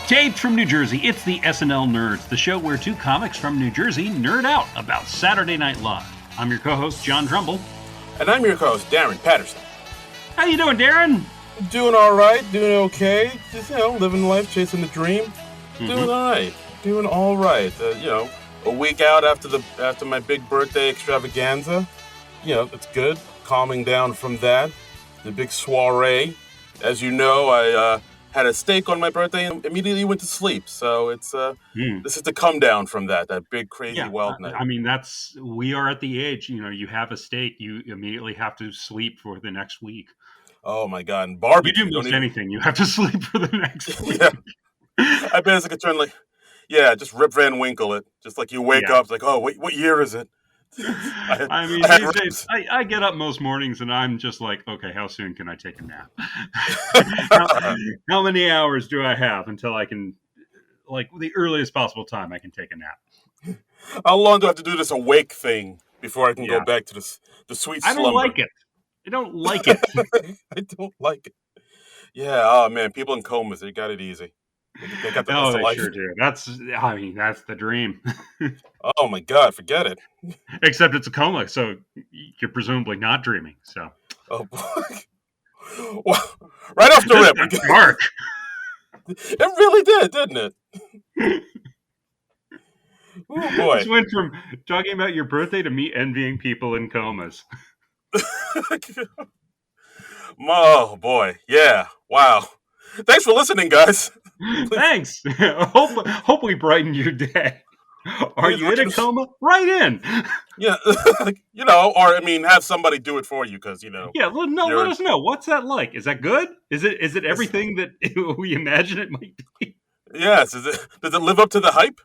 Taped from New Jersey, it's the SNL Nerds, the show where two comics from New Jersey nerd out about Saturday Night Live. I'm your co-host, John Trumbull. And I'm your co-host, Darren Patterson. How you doing, Darren? Doing all right, doing okay. Just, living life, chasing the dream. Doing all right. Doing all right. A week out after my big birthday extravaganza. It's good. Calming down from that. The big soiree. As you know, I had a steak on my birthday and immediately went to sleep. So it's this is the come down from that big crazy wild night. I mean, we are at the age, you have a steak, you immediately have to sleep for the next week. Oh my God! And barbecue. You do most anything, you have to sleep for the next week. Yeah. I basically turn just Rip Van Winkle it. Just like you wake up, it's like, oh, wait, what year is it? These days, I get up most mornings and I'm just like, okay, how soon can I take a nap? How many hours do I have until I can, the earliest possible time I can take a nap? How long do I have to do this awake thing before I can go back to the sweet slumber? I don't like it. I don't like it. I don't like it. Yeah, oh man, people in comas, they got it easy. They got the best of life. Sure do. That's the dream. Oh my God, forget it. Except it's a coma, so you're presumably not dreaming. So. Oh boy. Well, right off the rip. It's dark. It really did, didn't it? Oh boy. Just went from talking about your birthday to me envying people in comas. Oh boy, yeah, wow. Thanks for listening, guys. Thanks. Hope we brightened your day. Are you in a coma? Write in. Yeah, have somebody do it for you because Yeah, let us know. What's that like? Is that good? Is it everything that we imagine it might be? Yes. Does it live up to the hype?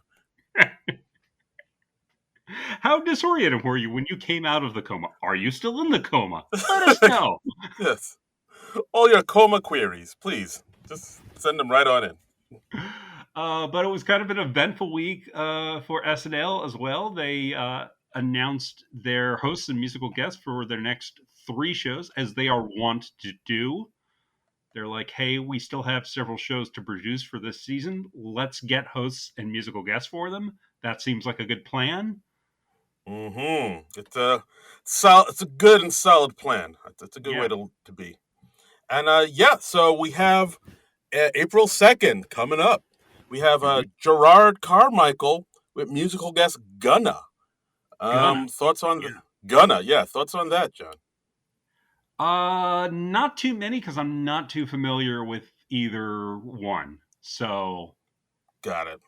How disoriented were you when you came out of the coma? Are you still in the coma? Let us know. Yes. All your coma queries, please. Just send them right on in. But it was kind of an eventful week for SNL as well. They announced their hosts and musical guests for their next 3 shows, as they are wont to do. They're like, hey, we still have several shows to produce for this season. Let's get hosts and musical guests for them. That seems like a good plan. It's a good and solid plan. It's a good way to be. And so we have April 2nd coming up. We have Gerard Carmichael with musical guest Gunna. Thoughts on Gunna? Yeah, thoughts on that, John? Not too many because I'm not too familiar with either one. So, got it.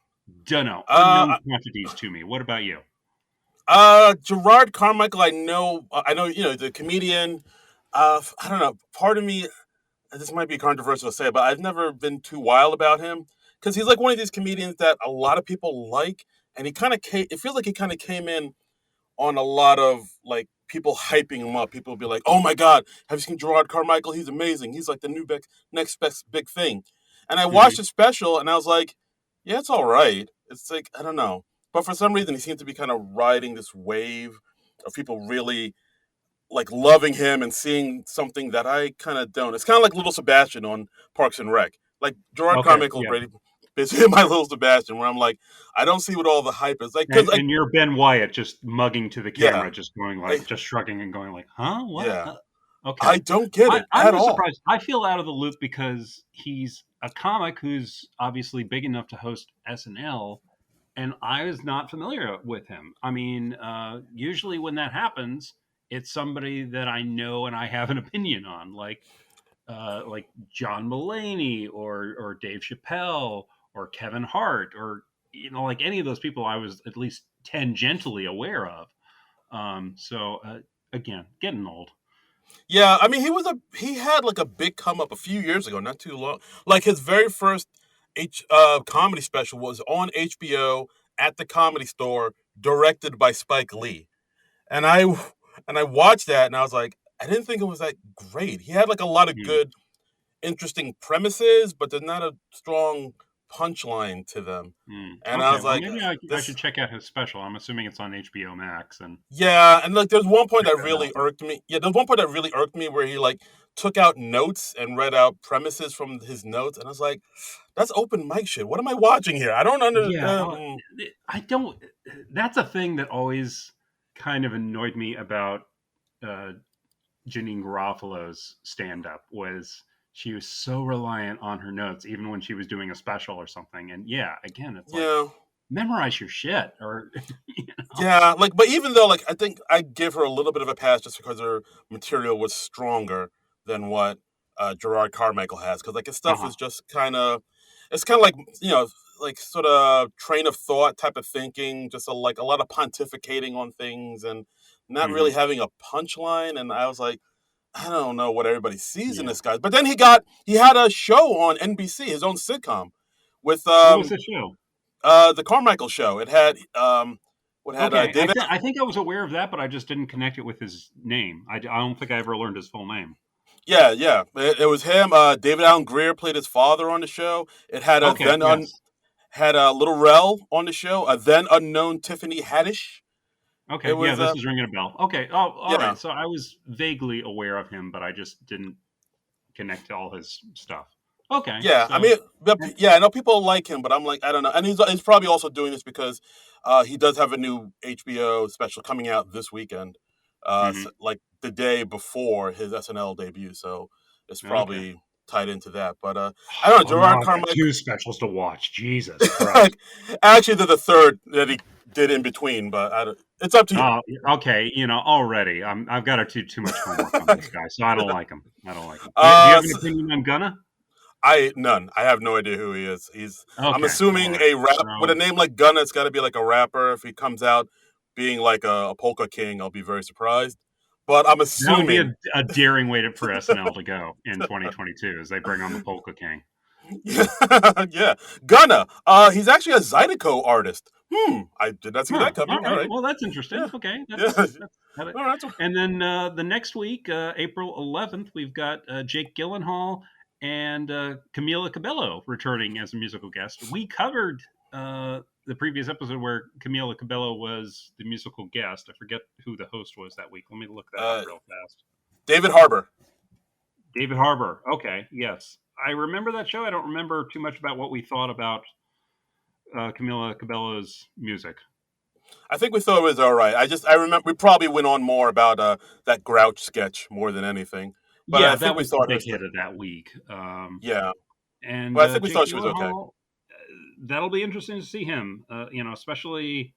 Don't know. Unknown quantities to me. What about you? Gerard Carmichael, I know, the comedian. I don't know. Part of me, this might be controversial to say, but I've never been too wild about him because he's like one of these comedians that a lot of people like, and it feels like he kind of came in on a lot of like people hyping him up. People will be like, "Oh my God, have you seen Gerard Carmichael? He's amazing. He's like the next best big thing." And I watched his special, and I was like, "Yeah, it's all right." It's like I don't know. But for some reason, he seemed to be kind of riding this wave of people really like loving him and seeing something that I kind of don't. It's kind of like Little Sebastian on Parks and Rec. Like Gerard Carmichael, basically my Little Sebastian, where I'm like, I don't see what all the hype is. Like, and you're Ben Wyatt just mugging to the camera, just going just shrugging and going like, huh? What? Yeah. Okay. I don't get it I'm at all. Surprised. I feel out of the loop because he's a comic who's obviously big enough to host SNL. And I was not familiar with him. I mean, usually when that happens, it's somebody that I know and I have an opinion on, like John Mulaney or Dave Chappelle or Kevin Hart or like any of those people I was at least tangentially aware of. Again, getting old. Yeah, I mean, he had like a big come up a few years ago, not too long. Like his very first comedy special was on HBO at the Comedy Store, directed by Spike Lee, and I watched that and I was like, I didn't think it was that great. He had like a lot of good, interesting premises, but there's not a strong punchline to them. And I was like, maybe I should check out his special. I'm assuming it's on HBO Max. And yeah, and like there's one point that really irked me. Yeah, there's one point that really irked me where he like took out notes and read out premises from his notes, and I was like, "That's open mic shit. What am I watching here? I don't under." Yeah, I don't. That's a thing that always kind of annoyed me about uh, Janine Garofalo's stand up was she was so reliant on her notes, even when she was doing a special or something. And yeah, again, it's like Yeah, memorize your shit, or you know. yeah. Like, but even though, like, I think I give her a little bit of a pass just because her material was stronger than what Gerard Carmichael has, because like his Uh stuff huh. is just it's kind of like like sort of train of thought type of thinking, just like a lot of pontificating on things and not really Hmm. having a punchline. And I was like, I don't know what everybody sees in Yeah. this guy. But then he had a show on NBC, his own sitcom, with What was the show? the Carmichael Show. It had what had Okay, David. I think I was aware of that, but I just didn't connect it with his name. I don't think I ever learned his full name. Yeah, yeah. It was him. David Allen Greer played his father on the show. It had a Okay, yes. had a Little Rel on the show. A then unknown Tiffany Haddish. It Okay, yeah, was this is ringing a bell. Okay, oh, all yeah, right. So I was vaguely aware of him, but I just didn't connect to all his stuff. Okay, yeah. I so mean, yeah. I know people like him, but I'm like, I don't know. And he's probably also doing this because he does have a new HBO special coming out this weekend, mhm. like the day before his SNL debut. So it's Okay. probably tied into that. But I don't know. Oh, now Gerard I've got Carmichael. two specials to watch. Jesus Christ. Actually, the third that he did in between, but it's up to you. Oh, okay. Already I've got too much homework on this guy, so I don't like him. I don't like him. Do you have an S opinion on Gunna? I none. I have no idea who he is. I'm Okay, all assuming right. a rap with a So name like Gunna. It's got to be like a rapper. If he comes out being like a polka king, I'll be very surprised. But I'm that would be assuming, a daring way for SNL to go in 2022 as they bring on the Polka King. yeah, yeah, Gunna. He's actually a Zydeco artist. I did not see Huh. that All coming. All right. right. Well, that's interesting. Yeah, Okay, yeah. that's got it. All right. And then the next week, April 11th, we've got Jake Gyllenhaal and Camila Cabello returning as a musical guest. We covered the previous episode where Camila Cabello was the musical guest. I forget who the host was that week. Let me look that up Uh, real fast. David Harbour. David Harbour. Okay, yes, I remember that show. I don't remember too much about what we thought about Camila Cabello's music. I think we thought it was all right. I remember we probably went on more about that Grouch sketch more than anything, but I Yeah, think that we was the thought it big was hit of that week. yeah. And But I think we Jake thought she was okay. Gyllenhaal, that'll be interesting to see him. Especially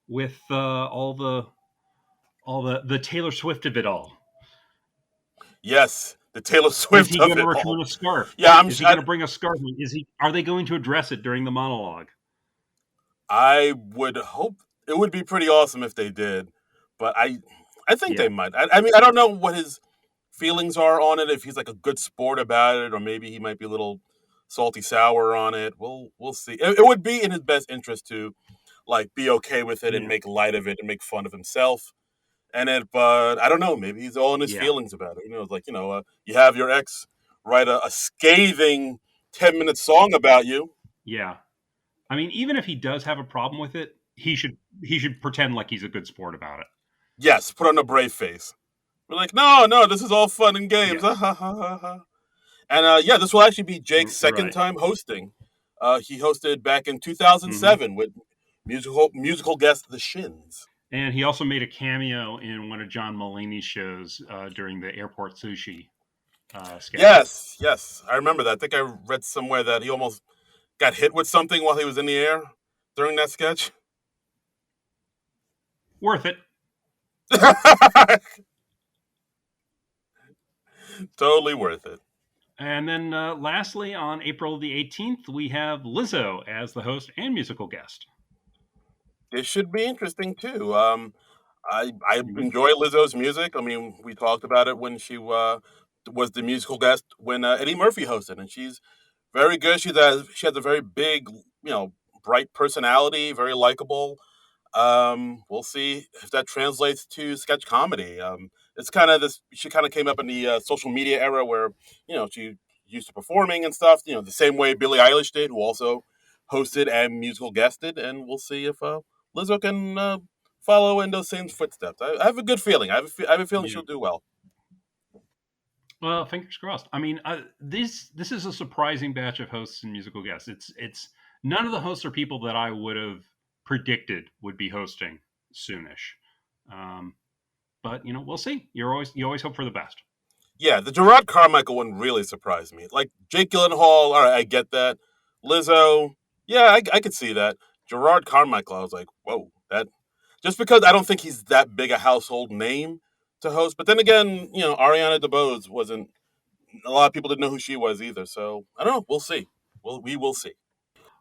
with all the Taylor Swift of it all. Yes, the Taylor Is Swift he of going to it all. return a scarf? Yeah, Is he going to bring a scarf? Is he? Are they going to address it during the monologue? I would hope it would be pretty awesome if they did, but I think they Yeah, might. I mean, I don't know what his feelings are on it. If he's like a good sport about it, or maybe he might be a little salty sour on it. We'll see. It would be in his best interest to like be okay with it and yeah, make light of it and make fun of himself. And it, but I don't know. Maybe he's all in his yeah, feelings about it. It's like you have your ex write a scathing 10-minute song about you. yeah. I mean, even if he does have a problem with it, he should pretend like he's a good sport about it. Yes, put on a brave face. We're like, no, no, this is all fun and games. Yes, And yeah, this will actually be Jake's second right. time hosting. He hosted back in Hmm. 2007 with musical guest The Shins. And he also made a cameo in one of John Mulaney's shows during the airport sushi sketch. Yes, yes, I remember that. I think I read somewhere that he almost got hit with something while he was in the air during that sketch. Worth it. Totally worth it. And then lastly, on April the 18th, we have Lizzo as the host and musical guest. This should be interesting too. I Hmm. enjoy Lizzo's music. I mean, we talked about it when she was the musical guest when Eddie Murphy hosted, and she's very good. She has a very big, bright personality, very likable. We'll see if that translates to sketch comedy. It's kind of this. She kind of came up in the social media era where she used to performing and stuff. The same way Billie Eilish did, who also hosted and musical guested. And we'll see if Lizzo can follow in those same footsteps. I have a good feeling. I have a feeling Yeah. she'll do well. Well, fingers crossed. I mean, this is a surprising batch of hosts and musical guests. It's none of the hosts are people that I would have predicted would be hosting soonish. Um, but we'll see. You always hope for the best. Yeah, the Gerard Carmichael one really surprised me. Like Jake Gyllenhaal, all right, I get that. Lizzo, yeah, I could see that. Gerard Carmichael, I was like, whoa, that just because I don't think he's that big a household name to host. But then again, Ariana DeBose wasn't. A lot of people didn't know who she was either. So I don't know. We'll see. We will see.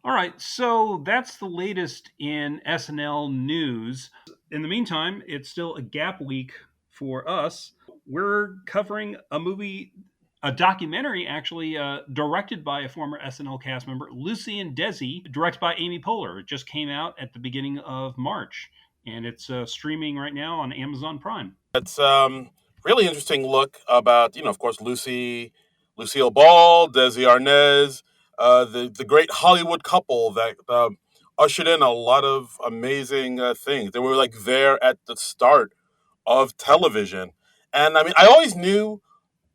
All right, so that's the latest in SNL news. In the meantime, it's still a gap week for us. We're covering a documentary actually directed by a former SNL cast member, Lucy and Desi, directed by Amy Poehler. It just came out at the beginning of March, and it's streaming right now on Amazon Prime. It's really interesting look about of course Lucille Ball, Desi Arnaz, the great Hollywood couple that ushered in a lot of amazing things. They were like there at the start of television, and I mean I always knew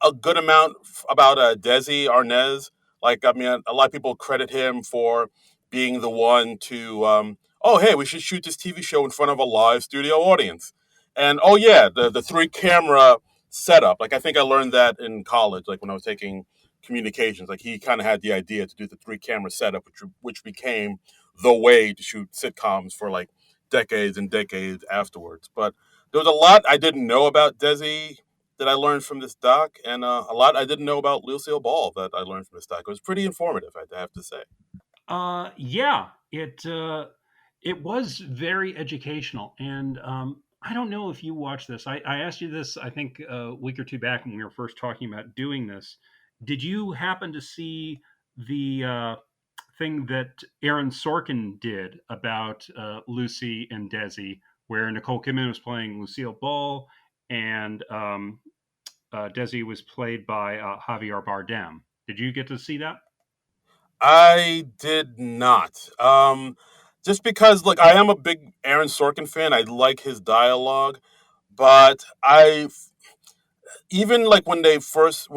a good amount about Desi Arnaz. Like, I mean, a lot of people credit him for being the one to, oh, hey, we should shoot this TV show in front of a live studio audience. And oh, yeah, the three camera setup. Like, I think I learned that in college, like when I was taking communications. Like, he kind of had the idea to do the three camera setup, which became the way to shoot sitcoms for like decades and decades afterwards. But there was a lot I didn't know about Desi that I learned from this doc, and a lot I didn't know about Lucille Ball that I learned from this doc. It was pretty informative, I have to say. Yeah, it was very educational, and I don't know if you watched this. I asked you this, I think, a week or two back when we were first talking about doing this. Did you happen to see the thing that Aaron Sorkin did about Lucy and Desi, where Nicole Kidman was playing Lucille Ball and Desi was played by Javier Bardem? Did you get to see that? I did not. Just because, look, I am a big Aaron Sorkin fan. I like his dialogue, but even like when I first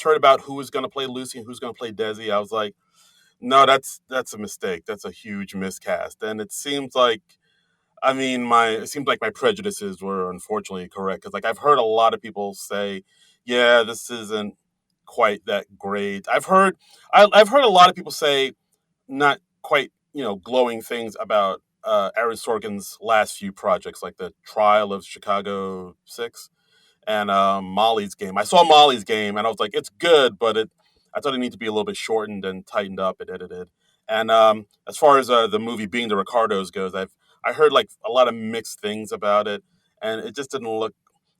heard about who was going to play Lucy and who's going to play Desi, I was like, no, that's a mistake. That's a huge miscast, and it seems like I mean, my it seems like my prejudices were unfortunately correct because, like, I've heard a lot of people say, "Yeah, this isn't quite that great." I've heard a lot of people say not quite, glowing things about Aaron Sorkin's last few projects, like the Trial of Chicago 6 and Molly's Game. I saw Molly's Game and I was like, it's good, but I thought it needed to be a little bit shortened and tightened up and edited. And as far as the movie Being the Ricardos goes, I heard like a lot of mixed things about it, and it just didn't look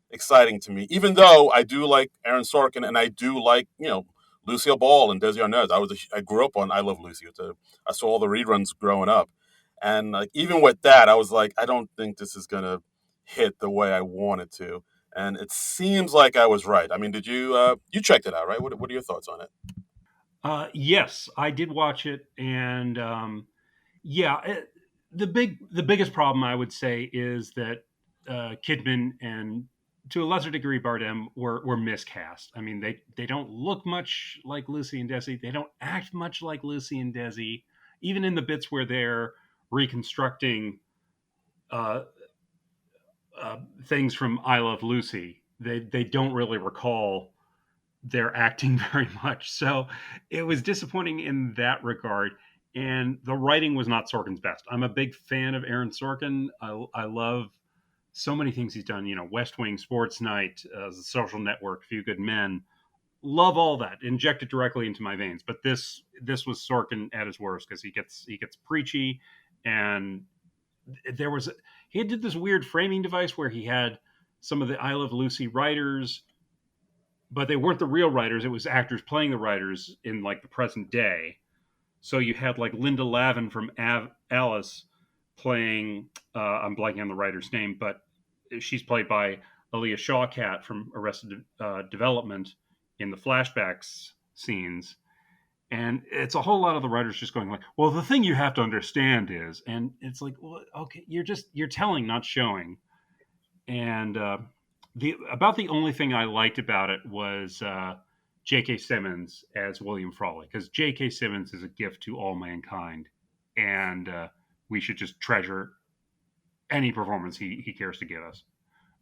exciting to me. Even though I do like Aaron Sorkin and I do like Lucille Ball and Desi Arnaz. I grew up on I Love Lucy. I saw all the reruns growing up, and like even with that, I was like, I don't think this is gonna hit the way I want it to. And it seems like I was right. I mean, did you checked it out, right? What are your thoughts on it? Yes, I did watch it, and yeah, the biggest problem I would say is that Kidman and to a lesser degree Bardem were miscast. I mean, they don't look much like Lucy and Desi. They don't act much like Lucy and Desi. Even in the bits where they're reconstructing uh, things from I Love Lucy, they don't really recall their acting very much. So it was disappointing in that regard. And the writing was not Sorkin's best. I'm a big fan of Aaron Sorkin. I love so many things he's done. West Wing, Sports Night, The Social Network, Few Good Men. Love all that. Inject it directly into my veins. But this was Sorkin at his worst because he gets preachy, and there was he did this weird framing device where he had some of the I Love Lucy writers, but they weren't the real writers. It was actors playing the writers in like the present day. So you had like Linda Lavin from Alice playing. I'm blanking on the writer's name, but she's played by Aaliyah Shawkat from Arrested Development in the flashbacks scenes. And it's a whole lot of the writers just going like, "Well, the thing you have to understand is," and it's like, well, okay, you're telling, not showing. And The only thing I liked about it was J.K. Simmons as William Frawley, because J.K. Simmons is a gift to all mankind, and we should just treasure any performance he cares to give us.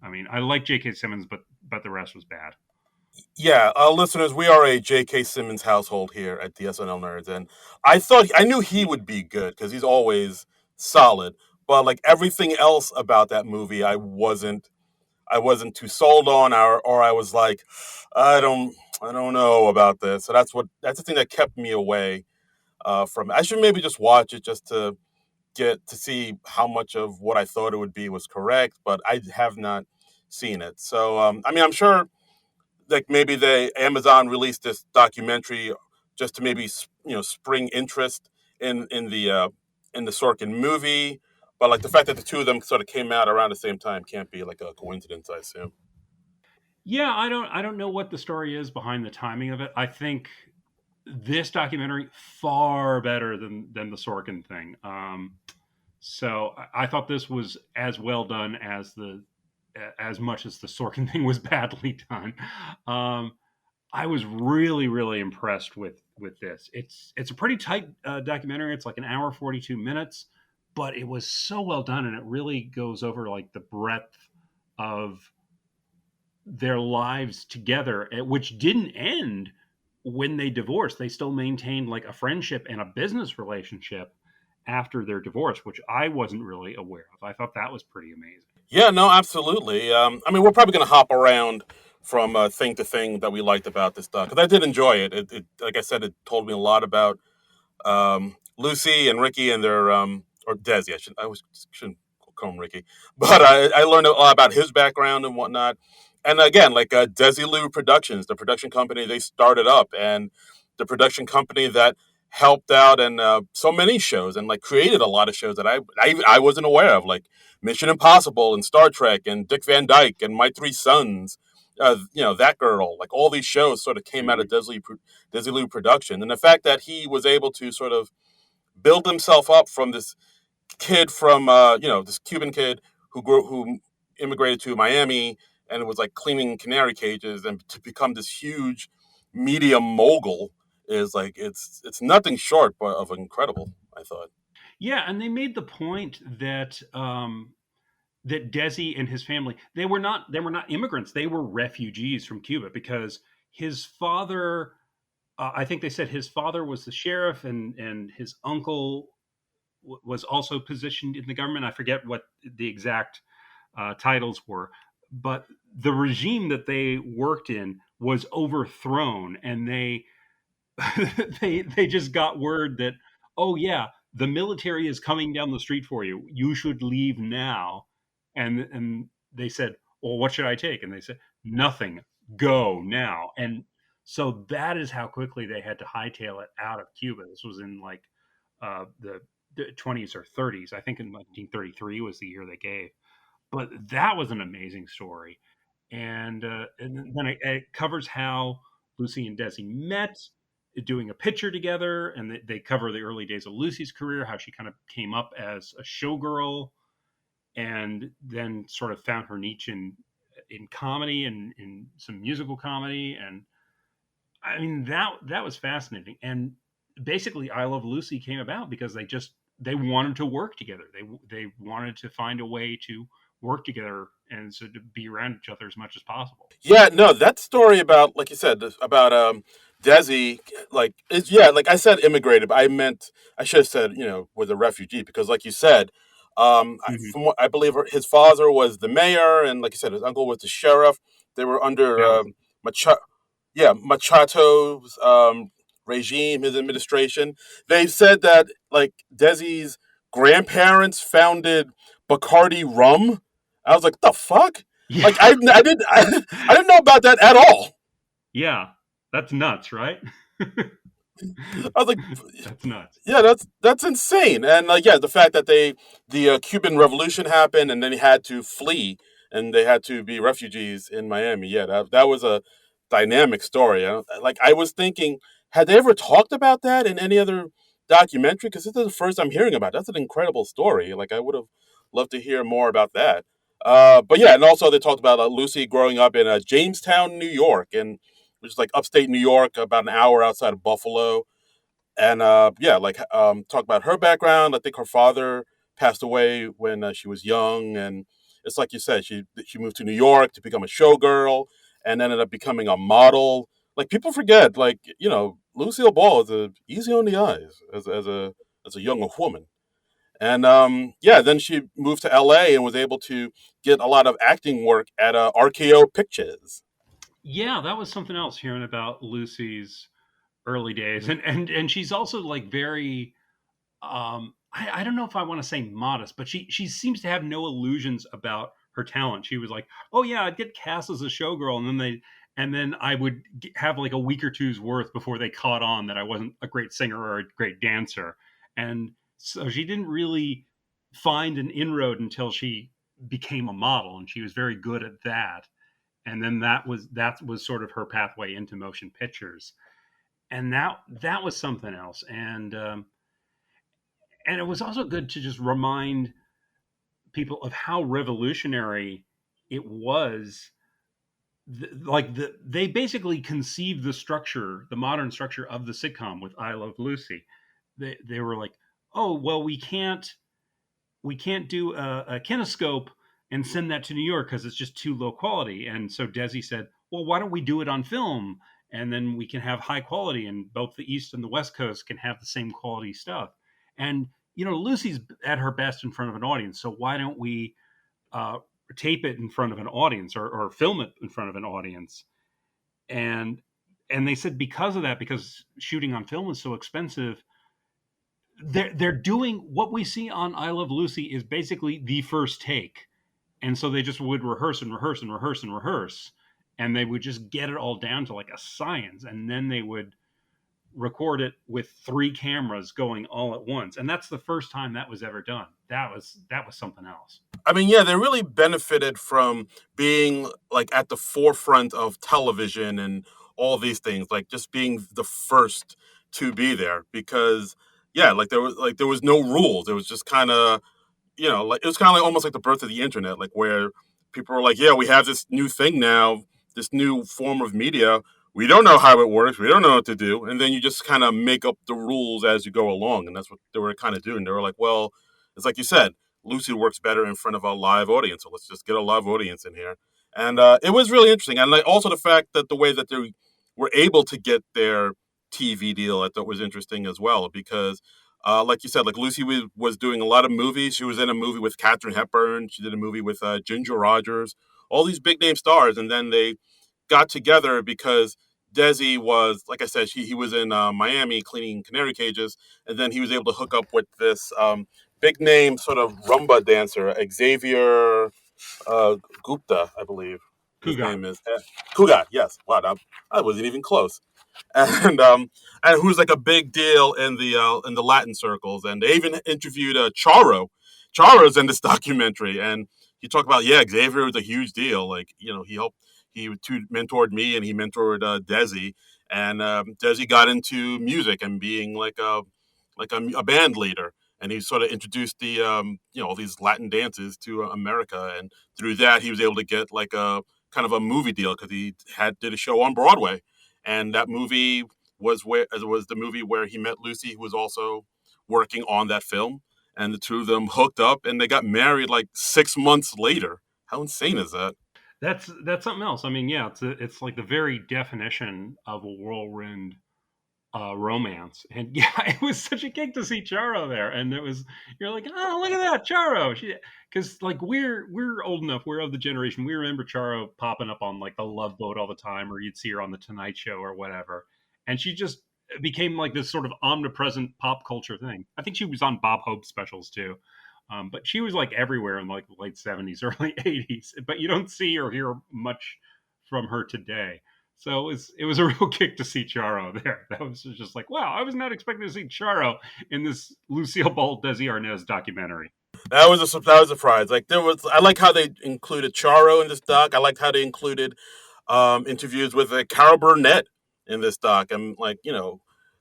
I mean, I like J.K. Simmons, but the rest was bad. Yeah, listeners, we are a J.K. Simmons household here at the SNL Nerds, and I knew he would be good because he's always solid. But like everything else about that movie, I wasn't too sold on, or I was like, I don't, I don't know about this. So that's the thing that kept me away from it. I should maybe just watch it just to get to see how much of what I thought it would be was correct, but I have not seen it. So I mean, I'm sure like maybe they Amazon released this documentary just to maybe spring interest in the Sorkin movie. But like the fact that the two of them sort of came out around the same time can't be like a coincidence, I assume. Yeah, I don't know what the story is behind the timing of it. I think this documentary far better than the Sorkin thing. So I thought this was as well done as much as the Sorkin thing was badly done. Um, I was really impressed with this. It's a pretty tight documentary. It's like an hour 42 minutes, but it was so well done, and it really goes over like the breadth of their lives together, which didn't end when they divorced. They still maintained like a friendship and a business relationship after their divorce, which I wasn't really aware of. I thought that was pretty amazing. Yeah, no, absolutely. I mean, we're probably going to hop around from thing to thing that we liked about this stuff because I did enjoy it. Like I said, it told me a lot about Lucy and Ricky and their or Desi. Shouldn't call him Ricky, but I learned a lot about his background and whatnot. And again, like Desi Lou Productions, the production company they started up, and the production company that helped out and so many shows and like created a lot of shows that I wasn't aware of, like Mission Impossible and Star Trek and Dick Van Dyke and My Three Sons. That girl, like all these shows sort of came out of Mhm. Desilu production, and the fact that he was able to sort of build himself up from this kid from this Cuban kid who immigrated to Miami and was like cleaning canary cages and to become this huge media mogul is like it's nothing short but of incredible. I thought. Yeah, and they made the point that Desi and his family they were not immigrants. They were refugees from Cuba because his father. I think they said his father was the sheriff, and his uncle was also positioned in the government. I forget what the exact titles were, but the regime that they worked in was overthrown, and they just got word that, oh yeah, the military is coming down the street for you. You should leave now. And they said, well, what should I take? And they said, nothing. Go now. And so that is how quickly they had to hightail it out of Cuba. This was in like the 20s or 30s. I think in 1933 was the year they gave. But that was an amazing story, and then it covers how Lucy and Desi met, doing a picture together, and they cover the early days of Lucy's career, how she kind of came up as a showgirl, and then sort of found her niche in comedy and in some musical comedy, and I mean that was fascinating. And basically, I Love Lucy came about because they wanted to work together. They wanted to find a way to work together and so to be around each other as much as possible. Yeah, no, that story about, like you said, about Desi, like is yeah, like I said, immigrated, but I should have said was a refugee because, like you said, Hmm. from what I believe, his father was the mayor, and like you said, his uncle was the sheriff. They were under That was Machado's regime, his administration. They said that like Desi's grandparents founded Bacardi rum. I was like, the fuck? yeah, Like I didn't know about that at all. yeah. That's nuts, right? I was like, That's nuts. yeah, that's insane. And yeah, the fact that the Cuban Revolution happened and then they had to flee and they had to be refugees in Miami. Yeah, that was a dynamic story. Like I was thinking, had they ever talked about that in any other documentary? Because this is the first I'm hearing about. That's an incredible story. Like I would have loved to hear more about that. But yeah, and also they talked about Lucy growing up in Jamestown, New York, and which is like upstate New York, about an hour outside of Buffalo. And yeah, like talk about her background. I think her father passed away when she was young, and it's like you said, she moved to New York to become a showgirl, and ended up becoming a model. Like people forget, like Lucille Ball is easy on the eyes as a young woman. And yeah, then she moved to LA and was able to get a lot of acting work at RKO Pictures. Yeah, that was something else hearing about Lucy's early days, and she's also like very I don't know if I want to say modest, but she seems to have no illusions about her talent. She was like, oh yeah, I'd get cast as a showgirl, and then I would have like a week or two's worth before they caught on that I wasn't a great singer or a great dancer, and so she didn't really find an inroad until she became a model, and she was very good at that. And then that was sort of her pathway into motion pictures, and that was something else. And it was also good to just remind people of how revolutionary it was. They basically conceived the modern structure of the sitcom with I Love Lucy. They were like, oh well, we can't do a kinescope and send that to New York because it's just too low quality. And so Desi said, well, why don't we do it on film? And then we can have high quality, and both the East and the West Coast can have the same quality stuff. And, Lucy's at her best in front of an audience. So why don't we uh, tape it in front of an audience, or film it in front of an audience? And, and they said because of that, because shooting on film is so expensive, they're doing what we see on I Love Lucy is basically the first take, and so they just would rehearse and rehearse and rehearse and rehearse, and they would just get it all down to like a science, and then they would record it with three cameras going all at once, and that's the first time that was ever done. That was something else. I mean, yeah, they really benefited from being like at the forefront of television and all these things, like just being the first to be there because yeah, like there was no rules. It was just kind of like it was kind of like almost like the birth of the internet, like where people were like, yeah, we have this new thing now, this new form of media. We don't know how it works. We don't know what to do. And then you just kind of make up the rules as you go along. And that's what they were kind of doing. They were like, well, it's like you said, Lucy works better in front of a live audience. So let's just get a live audience in here. And it was really interesting. And like also the fact that the way that they were able to get their TV deal, I thought was interesting as well because like you said, like Lucy was doing a lot of movies. She was in a movie with Katharine Hepburn. She did a movie with Ginger Rogers, all these big name stars. And then they got together because Desi was, like I said, he was in Miami cleaning canary cages. And then he was able to hook up with this big name sort of rumba dancer, Xavier Gupta, I believe his Kugat. name is. Kugat, yes. Wow, I wasn't even close. And who's like a big deal in the Latin circles, and they even interviewed Charo. Charo's in this documentary, and he talked about Xavier was a huge deal. Like he mentored me, and he mentored Desi, and Desi got into music and being like a band leader, and he sort of introduced the all these Latin dances to America, and through that he was able to get like a kind of a movie deal because he had did a show on Broadway, and that movie was the movie where he met Lucy, who was also working on that film, and the two of them hooked up, and they got married like 6 months later. How insane is that? That's something else. I mean, yeah, it's like the very definition of a whirlwind romance. And yeah, it was such a kick to see Charo there. And you're like, oh, look at that, Charo. Because like we're old enough, we're of the generation, we remember Charo popping up on like the Love Boat all the time, or you'd see her on the Tonight Show or whatever. And she just became like this sort of omnipresent pop culture thing. I think she was on Bob Hope specials too. But she was like everywhere in like the late 70s, early 80s. But you don't see or hear much from her today. So it was a real kick to see Charo there. That was just like, wow, I was not expecting to see Charo in this Lucille Ball Desi Arnaz documentary. That was a surprise. Like I like how they included Charo in this doc. I liked how they included interviews with Carol Burnett in this doc, and like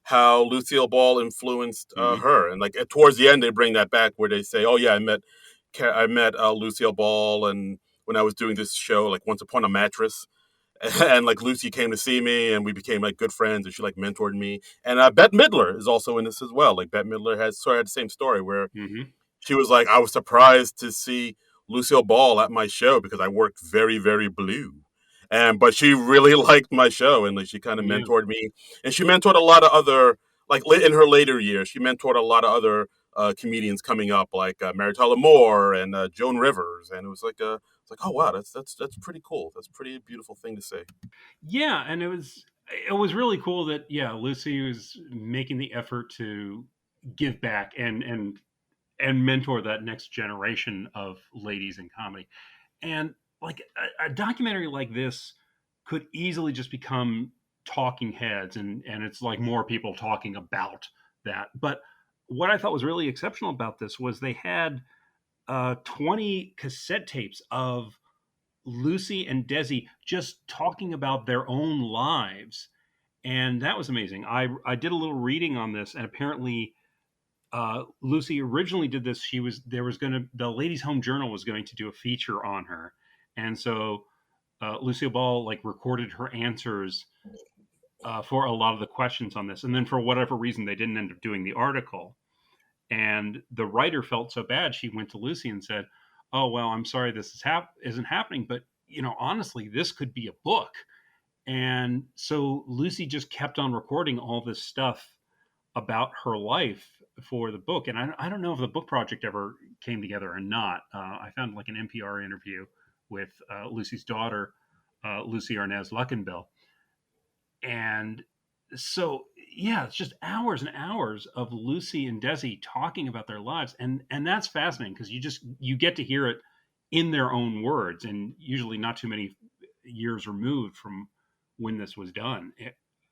how Lucille Ball influenced Hmm. her, and like towards the end they bring that back where they say, "Oh yeah, I met I met Lucille Ball, and when I was doing this show, like Once Upon a Mattress, and like Lucy came to see me, and we became like good friends, and she like mentored me. And Bette Midler is also in this as well. Like Bette Midler has sort of had the same story where Hmm. she was like, I was surprised to see Lucille Ball at my show because I worked very, very blue. And but she really liked my show, and like she kind of Yeah. mentored me, and she mentored a lot of other like in her later years. She mentored a lot of other comedians coming up, like Mary Tyler Moore and Joan Rivers, and it's like, oh wow, that's pretty cool. That's a pretty beautiful thing to say. Yeah, and it was really cool that yeah, Lucy was making the effort to give back and mentor that next generation of ladies in comedy. And like a documentary like this could easily just become talking heads, and it's like more people talking about that. But what I thought was really exceptional about this was they had 20 cassette tapes of Lucy and Desi just talking about their own lives, and that was amazing. I did a little reading on this, and apparently Lucy originally did this. She was there was going to the Ladies Home Journal was going to do a feature on her, and so Lucille Ball like recorded her answers for a lot of the questions on this, and then for whatever reason they didn't end up doing the article. And the writer felt so bad, she went to Lucy and said, "Oh well, I'm sorry this isn't happening, but honestly, this could be a book." And so Lucy just kept on recording all this stuff about her life for the book. And I don't know if the book project ever came together or not. I found like an NPR interview with Lucy's daughter, Lucy Arnaz Luckenbill. And so, yeah, it's just hours and hours of Lucy and Desi talking about their lives. And that's fascinating because you get to hear it in their own words, and usually not too many years removed from when this was done.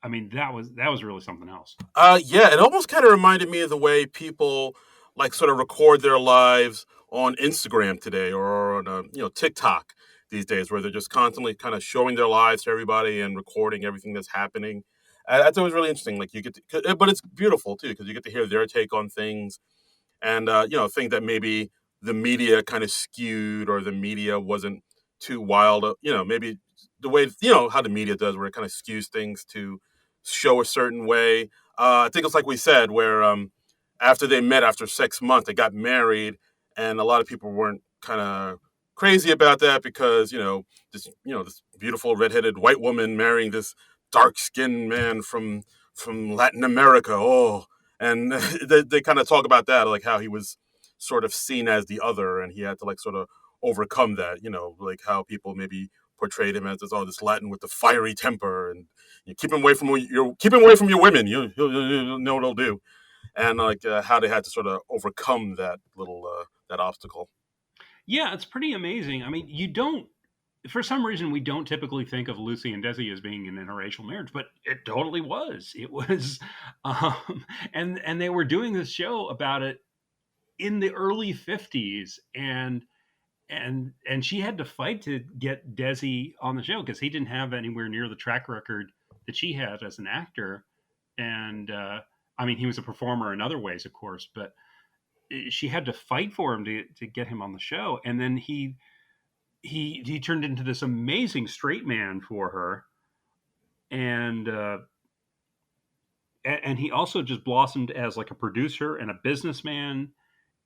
I mean, that was really something else. Yeah, it almost kind of reminded me of the way people like sort of record their lives on Instagram today or on TikTok these days, where they're just constantly kind of showing their lives to everybody and recording everything that's happening. That's always really interesting. Like you get, but it's beautiful too because you get to hear their take on things and things that maybe the media kind of skewed or the media wasn't too wild. Maybe the way how the media does, where it kind of skews things to show a certain way. I think it's like we said, where after they met after 6 months, they got married, and a lot of people weren't kind of crazy about that because this beautiful redheaded white woman marrying this dark skinned man from Latin America. Oh, and they kind of talk about that, like how he was sort of seen as the other, and he had to like sort of overcome that. Like how people maybe portrayed him as this Latin with the fiery temper, and you keep him away from your women. You know what he'll do, and like how they had to sort of overcome that little that obstacle. Yeah, it's pretty amazing. I mean, you don't for some reason we don't typically think of Lucy and Desi as being an interracial marriage, but it totally was. It was, and they were doing this show about it in the early '50s, and she had to fight to get Desi on the show because he didn't have anywhere near the track record that she had as an actor, and I mean he was a performer in other ways, of course, but she had to fight for him to get him on the show, and then he turned into this amazing straight man for her, and and he also just blossomed as like a producer and a businessman,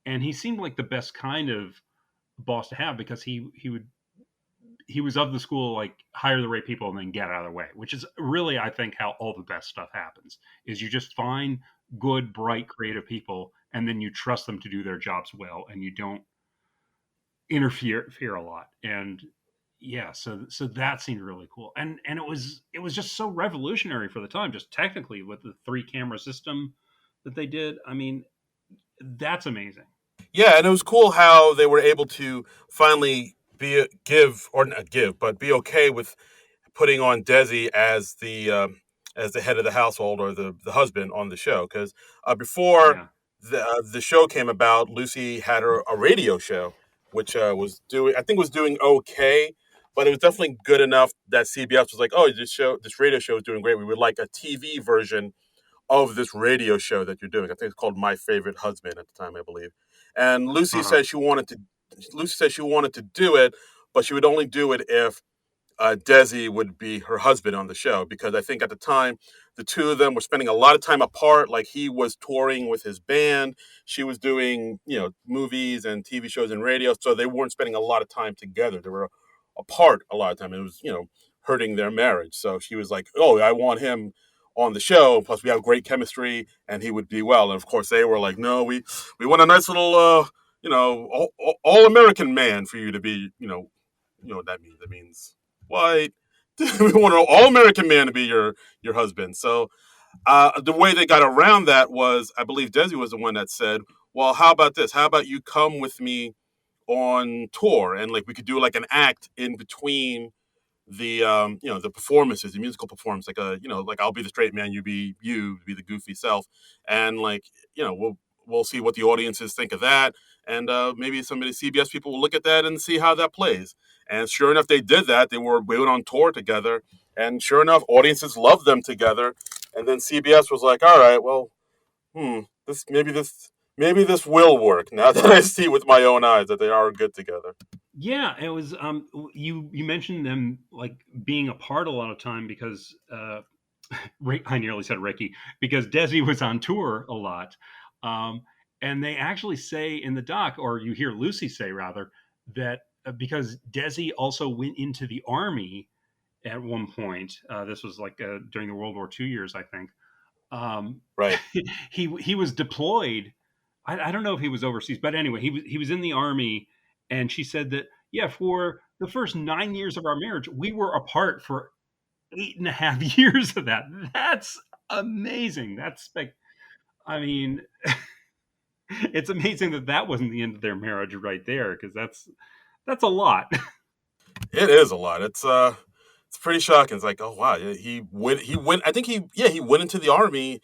and he seemed like the best kind of boss to have because he was of the school like hire the right people and then get out of the way, which is really I think how all the best stuff happens is you just find good, bright, creative people and then you trust them to do their jobs well and you don't interfere a lot. And yeah, so that seemed really cool, and it was just so revolutionary for the time, just technically with the three camera system that they did. I mean, that's amazing. Yeah, and it was cool how they were able to finally give or not give, but be okay with putting on Desi as the head of the household or the husband on the show. Because before Yeah. the show came about, Lucy had a radio show, which I think was doing okay, but it was definitely good enough that CBS was like, oh, this radio show is doing great. We would like a TV version of this radio show that you're doing. I think it's called My Favorite Husband at the time, I believe. And Lucy Uh-huh. said she wanted to. Lucy said she wanted to do it, but she would only do it if Desi would be her husband on the show, because I think at the time the two of them were spending a lot of time apart. Like he was touring with his band, she was doing movies and TV shows and radio, so they weren't spending a lot of time together. They were apart a lot of time. It was hurting their marriage. So she was like, "Oh, I want him on the show. Plus, we have great chemistry, and he would be well." And of course, they were like, "No, we want a nice little all American man for you to be what that means. That means white. We want an all American man to be your husband." So the way they got around that was, I believe Desi was the one that said, "Well, how about this? How about you come with me on tour, and like we could do like an act in between the the performances, the musical performance, like like I'll be the straight man, you be the goofy self, and like we'll see what the audiences think of that, and maybe some of the CBS people will look at that and see how that plays." And sure enough, they did that. We went on tour together, and sure enough, audiences loved them together. And then CBS was like, "All right, well, this maybe this will work now that I see with my own eyes that they are good together." Yeah, it was. You mentioned them like being apart a lot of time because I nearly said Ricky, because Desi was on tour a lot. Um, and they actually say in the doc, or you hear Lucy say rather, that because Desi also went into the army at one point. This was like during the World War II years, I think. Um, Right. he was deployed. I don't know if he was overseas, but anyway, he was in the army, and she said that yeah, for the first 9 years of our marriage, we were apart for 8.5 years of that. That's amazing. I mean, it's amazing that that wasn't the end of their marriage right there, because that's a lot. It is a lot. It's pretty shocking. It's like, oh wow, yeah, he went. I think he went into the army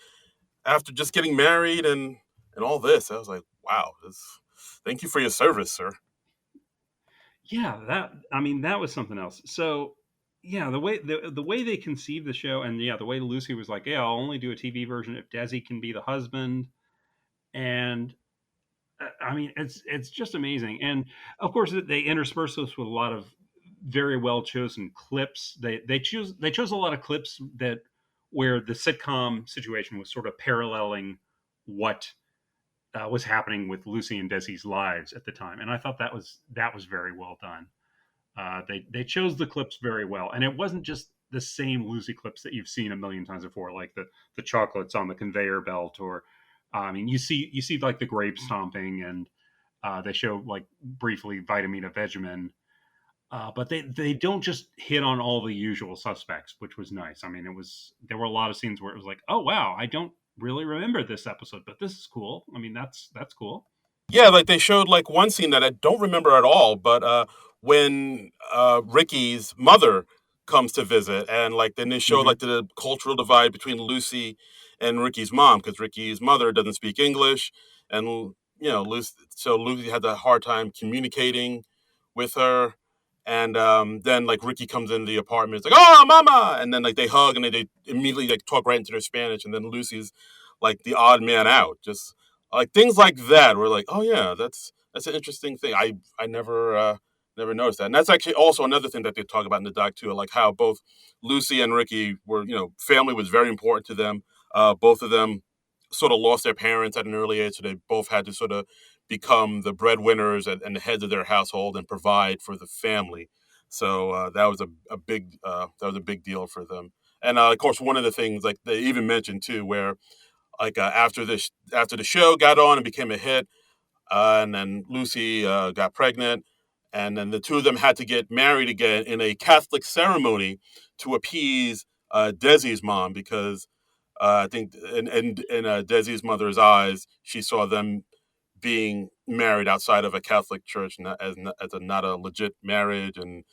after just getting married and all this. I was like, wow, thank you for your service, sir. Yeah, that I mean that was something else. So yeah, the way they conceived the show, and yeah, the way Lucy was like, yeah, I'll only do a TV version if Desi can be the husband, and I mean it's just amazing. And of course they intersperse this with a lot of very well chosen clips. They chose a lot of clips that where the sitcom situation was sort of paralleling what was happening with Lucy and Desi's lives at the time, and I thought that was very well done. They chose the clips very well, and it wasn't just the same Lucy clips that you've seen a million times before, like the chocolates on the conveyor belt, or I mean, you see like the grape stomping, and they show like briefly Vitamina Vegemin, but they don't just hit on all the usual suspects, which was nice. I mean, there were a lot of scenes where it was like, oh wow, I don't really remember this episode, but this is cool. I mean, that's cool. Yeah, like they showed like one scene that I don't remember at all, but when Ricky's mother comes to visit, and like then they show Hmm. like the cultural divide between Lucy and Ricky's mom, because Ricky's mother doesn't speak English, and Lucy had a hard time communicating with her. And then like Ricky comes in the apartment, it's like, "Oh, mama," and then like they hug, and then they immediately like talk right into their Spanish, and then Lucy's like the odd man out, just like things like that. We're like, oh yeah, that's an interesting thing. I never noticed that, and that's actually also another thing that they talk about in the doc too, like how both Lucy and Ricky were, family was very important to them. Both of them sort of lost their parents at an early age, so they both had to sort of become the breadwinners and the heads of their household and provide for the family. So that was a big deal for them. And of course, one of the things like they even mentioned too, where like after the show got on and became a hit, and then Lucy got pregnant, and then the two of them had to get married again in a Catholic ceremony to appease Desi's mom, because I think in Desi's mother's eyes, she saw them being married outside of a Catholic church, not as a not a legit marriage. And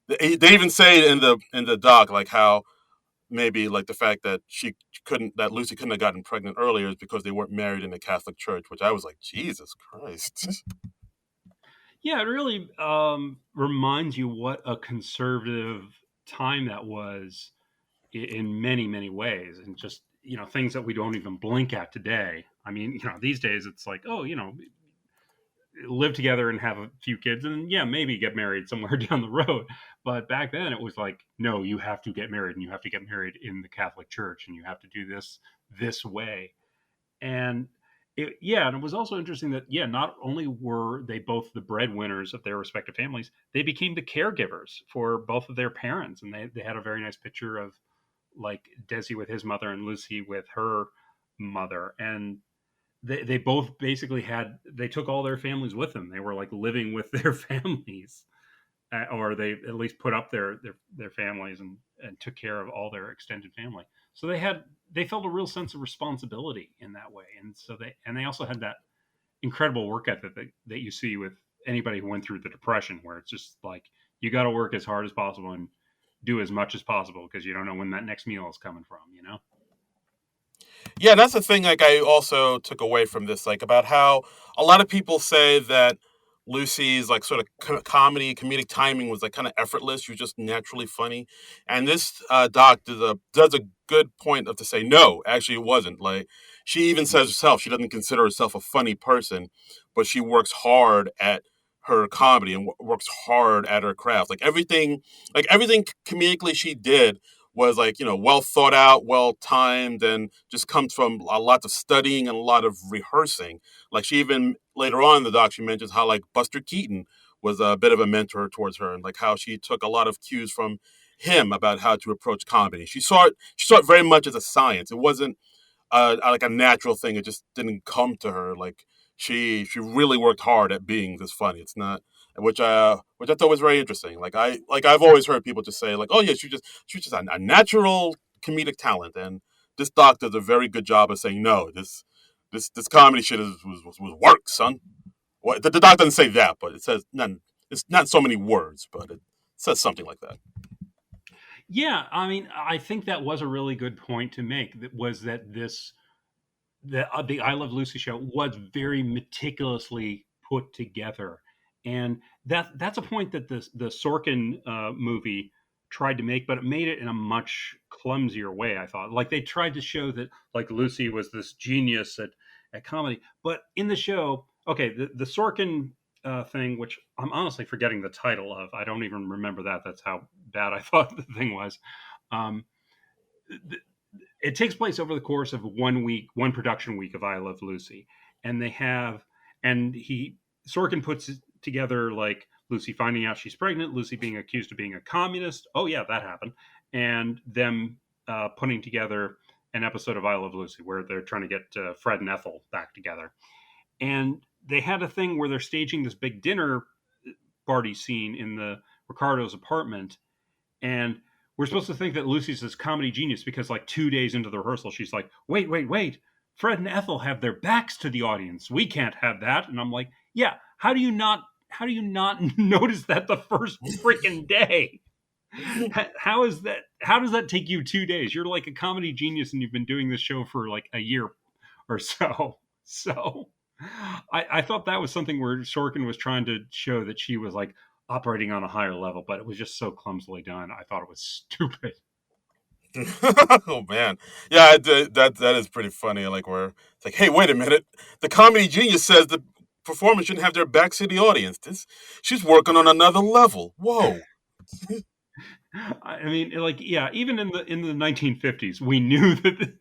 they even say in the doc like how maybe like the fact that that Lucy couldn't have gotten pregnant earlier is because they weren't married in the Catholic Church, which I was like, Jesus Christ. Yeah, it really reminds you what a conservative time that was in many, many ways, and just things that we don't even blink at today. I mean, these days it's like, oh, live together and have a few kids, and yeah, maybe get married somewhere down the road. But back then it was like, no, you have to get married, and you have to get married in the Catholic Church, and you have to do this way. And yeah, and it was also interesting that yeah, not only were they both the breadwinners of their respective families, they became the caregivers for both of their parents, and they had a very nice picture of like Desi with his mother and Lucy with her mother, and they both basically had they took all their families with them. They were like living with their families, or they at least put up their families and took care of all their extended family. So they felt a real sense of responsibility in that way, and so they also had that incredible work ethic that you see with anybody who went through the depression, where it's just like you got to work as hard as possible and do as much as possible because you don't know when that next meal is coming from. You know. Yeah, that's the thing. Like, I also took away from this, like, about how a lot of people say that Lucy's like sort of comedic timing was like kind of effortless. She was just naturally funny, and this doc does a good point of to say no, actually it wasn't. Like, she even says herself she doesn't consider herself a funny person, but she works hard at her comedy and works hard at her craft. Like everything comedically she did was like, well thought out, well timed, and just comes from a lot of studying and a lot of rehearsing. Like, she even later on in the doc she mentions how like Buster Keaton was a bit of a mentor towards her, and like how she took a lot of cues from him about how to approach comedy. She saw it very much as a science. It wasn't like a natural thing. It just didn't come to her. Like, she really worked hard at being this funny. It's not, which I thought was very interesting. I've always heard people just say like, oh yeah, she's just a natural comedic talent, and this doc does a very good job of saying no. This comedy shit was work, son. What the doc doesn't say that, but it says none. It's not so many words, but it says something like that. Yeah, I mean, I think that was a really good point to make. That was that the I Love Lucy show was very meticulously put together, and that's a point that the Sorkin movie tried to make, but it made it in a much clumsier way. I thought, like they tried to show that like Lucy was this genius at comedy, but in the show, okay, the Sorkin thing, which I'm honestly forgetting the title of, I don't even remember that. That's how bad I thought the thing was. Um, it takes place over the course of 1 week, one production week of I Love Lucy, and they have, and he Sorkin puts together like Lucy finding out she's pregnant, Lucy being accused of being a communist. Oh yeah, that happened, and them putting together an episode of I Love Lucy where they're trying to get Fred and Ethel back together, and they had a thing where they're staging this big dinner party scene in the Ricardo's apartment, and we're supposed to think that Lucy's this comedy genius because, like, 2 days into the rehearsal, she's like, wait, wait, wait. Fred and Ethel have their backs to the audience. We can't have that. And I'm like, yeah, how do you not notice that the first freaking day? How is that? How does that take you 2 days? You're like a comedy genius and you've been doing this show for like a year or so. So I thought that was something where Sorkin was trying to show that she was like operating on a higher level, but it was just so clumsily done. I thought it was stupid. Oh man, yeah, that is pretty funny. Like, where it's like, hey, wait a minute, the comedy genius says the performer shouldn't have their backs to the audience. She's working on another level. Whoa. I mean, like, yeah, even in the 1950s, we knew that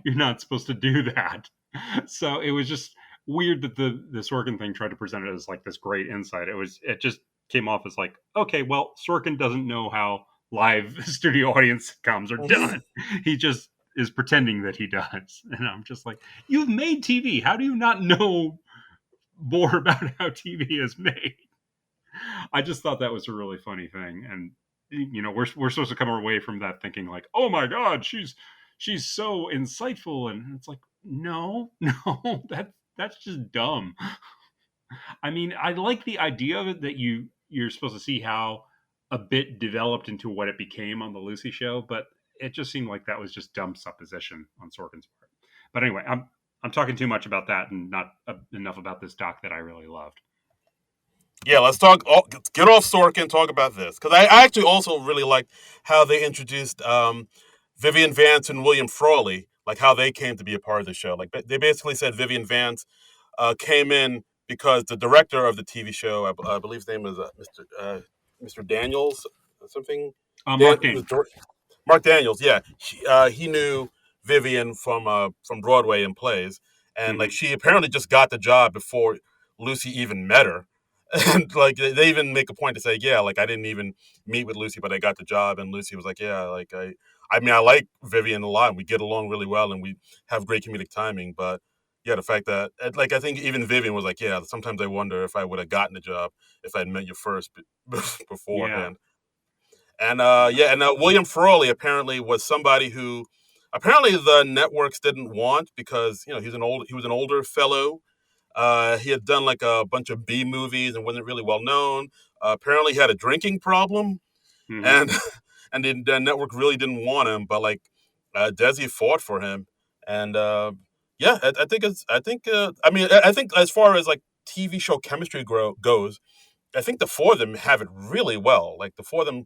you're not supposed to do that. So it was just weird that the Sorkin thing tried to present it as like this great insight. It just came off as like, okay, well, Sorkin doesn't know how live studio audience sitcoms are done. He just is pretending that he does. And I'm just like, you've made TV. How do you not know more about how TV is made? I just thought that was a really funny thing, and we're supposed to come away from that thinking like, oh my god, she's so insightful, and it's like, no, no, that's just dumb. I mean, I like the idea of it that you're supposed to see how a bit developed into what it became on the Lucy show, but it just seemed like that was just dumb supposition on Sorkin's part. But anyway, I'm talking too much about that and not enough about this doc that I really loved. Yeah, let's talk. Get off Sorkin. Talk about this, because I actually also really liked how they introduced Vivian Vance and William Frawley, like how they came to be a part of the show. Like, they basically said Vivian Vance came in because the director of the TV show, I believe his name is Mr. Daniels, something. Dan, Mark Daniels. Mark Daniels, yeah, he knew Vivian from Broadway and plays, and like Hmm. she apparently just got the job before Lucy even met her, and like they even make a point to say, yeah, like I didn't even meet with Lucy, but I got the job, and Lucy was like, yeah, like I mean, I like Vivian a lot, and we get along really well, and we have great comedic timing, but. Yeah, the fact that, like, I think even Vivian was like, yeah, sometimes I wonder if I would have gotten the job if I'd met you first Yeah. beforehand. And yeah, and William Frawley apparently was somebody who apparently the networks didn't want because he was an older fellow. He had done like a bunch of B movies and wasn't really well known. Apparently, he had a drinking problem, Hmm. and and the network really didn't want him. But like Desi fought for him, and yeah, I think I mean I think as far as like TV show chemistry goes, I think the four of them have it really well. Like the four of them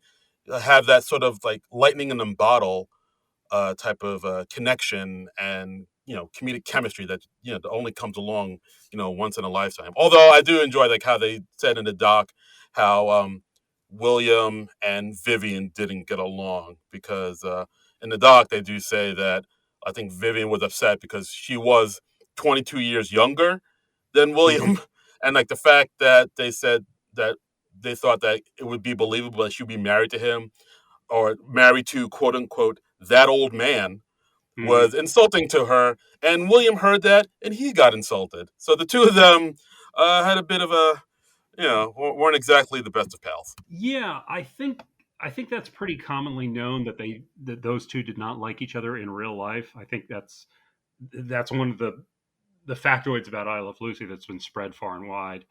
have that sort of like lightning in a bottle type of connection and comedic chemistry that that only comes along once in a lifetime. Although I do enjoy like how they said in the doc how William and Vivian didn't get along because in the doc they do say that I think Vivian was upset because she was 22 years younger than Hmm. William, and like the fact that they said that they thought that it would be believable that she'd be married to him or married to quote unquote that old man Hmm. was insulting to her. And William heard that and he got insulted. So the two of them had a bit of a, weren't exactly the best of pals. Yeah, I think that's pretty commonly known that those two did not like each other in real life. I think that's one of the factoids about I Love Lucy that's been spread far and wide.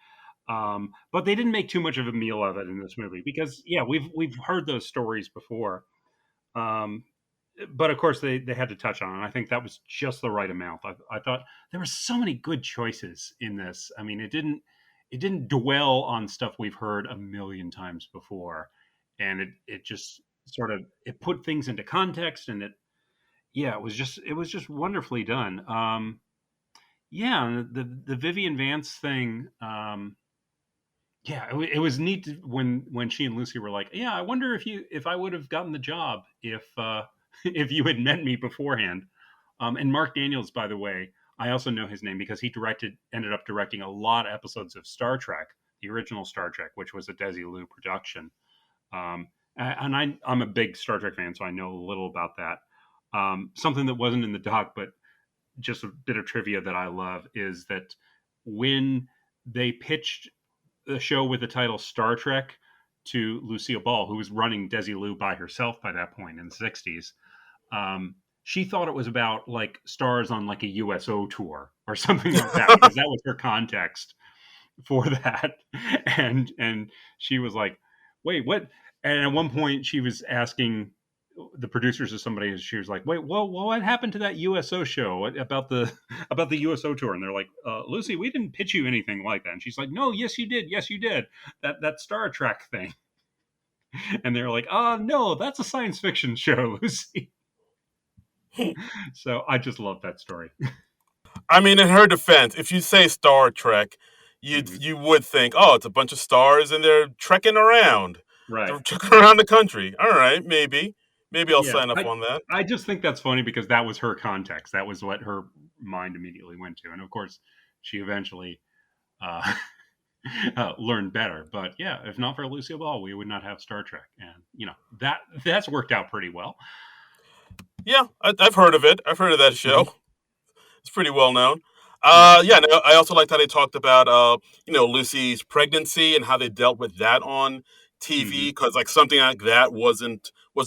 But they didn't make too much of a meal of it in this movie because yeah, we've heard those stories before. Um, but of course they had to touch on it. I think that was just the right amount. I thought there were so many good choices in this. I mean, it didn't dwell on stuff we've heard a million times before, and it just sort of it put things into context, and yeah, it was just wonderfully done. Yeah, the Vivian Vance thing. Yeah, it was neat when she and Lucy were like, "Yeah, I wonder if I would have gotten the job if if you had met me beforehand." And Mark Daniels, by the way, I also know his name because he ended up directing a lot of episodes of Star Trek, the original Star Trek, which was a Desi Lu production. And I'm a big Star Trek fan, so I know a little about that. Something that wasn't in the doc, but just a bit of trivia that I love is that when they pitched the show with the title Star Trek to Lucille Ball, who was running Desi Lu by herself by that point in the 60s. She thought it was about like stars on like a USO tour or something like that because that was her context for that. And she was like, "Wait, what?" And at one point, she was asking the producers of somebody. She was like, "Wait, well, what happened to that USO show about the about the USO tour?" And they're like, "Lucy, we didn't pitch you anything like that." And she's like, "No, yes, you did. Yes, you did. That Star Trek thing." And they're like, "Oh no, that's a science fiction show, Lucy." So I just love that story. I mean, in her defense, if you say Star Trek, you Hmm. you would think, oh, it's a bunch of stars and they're trekking around. Right. They're trekking around the country. All right, maybe I'll Yeah. sign up I on that. I just think that's funny because that was her context. That was what her mind immediately went to, and of course, she eventually uh, learned better. But yeah, if not for Lucille Ball, we would not have Star Trek, and that's worked out pretty well. Yeah, I've heard of it. I've heard of that Hmm. show. It's pretty well known. Yeah. Yeah, no, I also liked how they talked about Lucy's pregnancy and how they dealt with that on TV Hmm. because like something like that was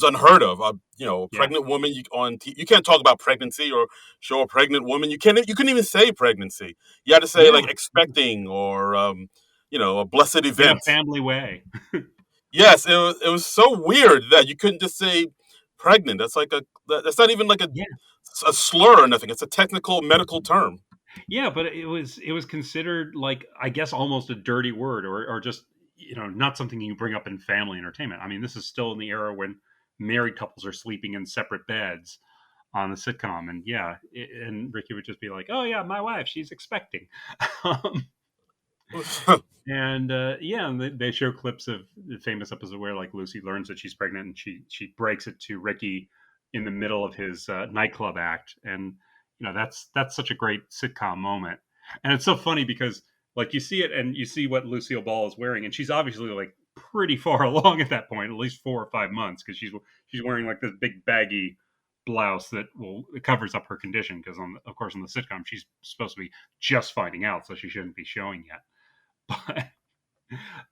unheard of. A Yeah. pregnant woman you can't talk about pregnancy or show a pregnant woman. You couldn't even say pregnancy. You had to say Yeah. like expecting or a blessed In a event. family way. Yes, it was so weird that you couldn't just say pregnant. That's not even like Yeah. a slur or nothing. It's a technical medical term. Yeah, but it was considered like I guess almost a dirty word or just not something you bring up in family entertainment. I mean, this is still in the era when married couples are sleeping in separate beds on the sitcom, and yeah, and Ricky would just be like, "Oh yeah, my wife, she's expecting." um, And yeah, and they show clips of the famous episode where like Lucy learns that she's pregnant and she breaks it to Ricky in the middle of his nightclub act, and that's such a great sitcom moment. And it's so funny because like you see it and you see what Lucille Ball is wearing, and she's obviously like pretty far along at that point, at least 4 or 5 months, because she's wearing like this big baggy blouse that will it covers up her condition because of course on the sitcom she's supposed to be just finding out, so she shouldn't be showing yet.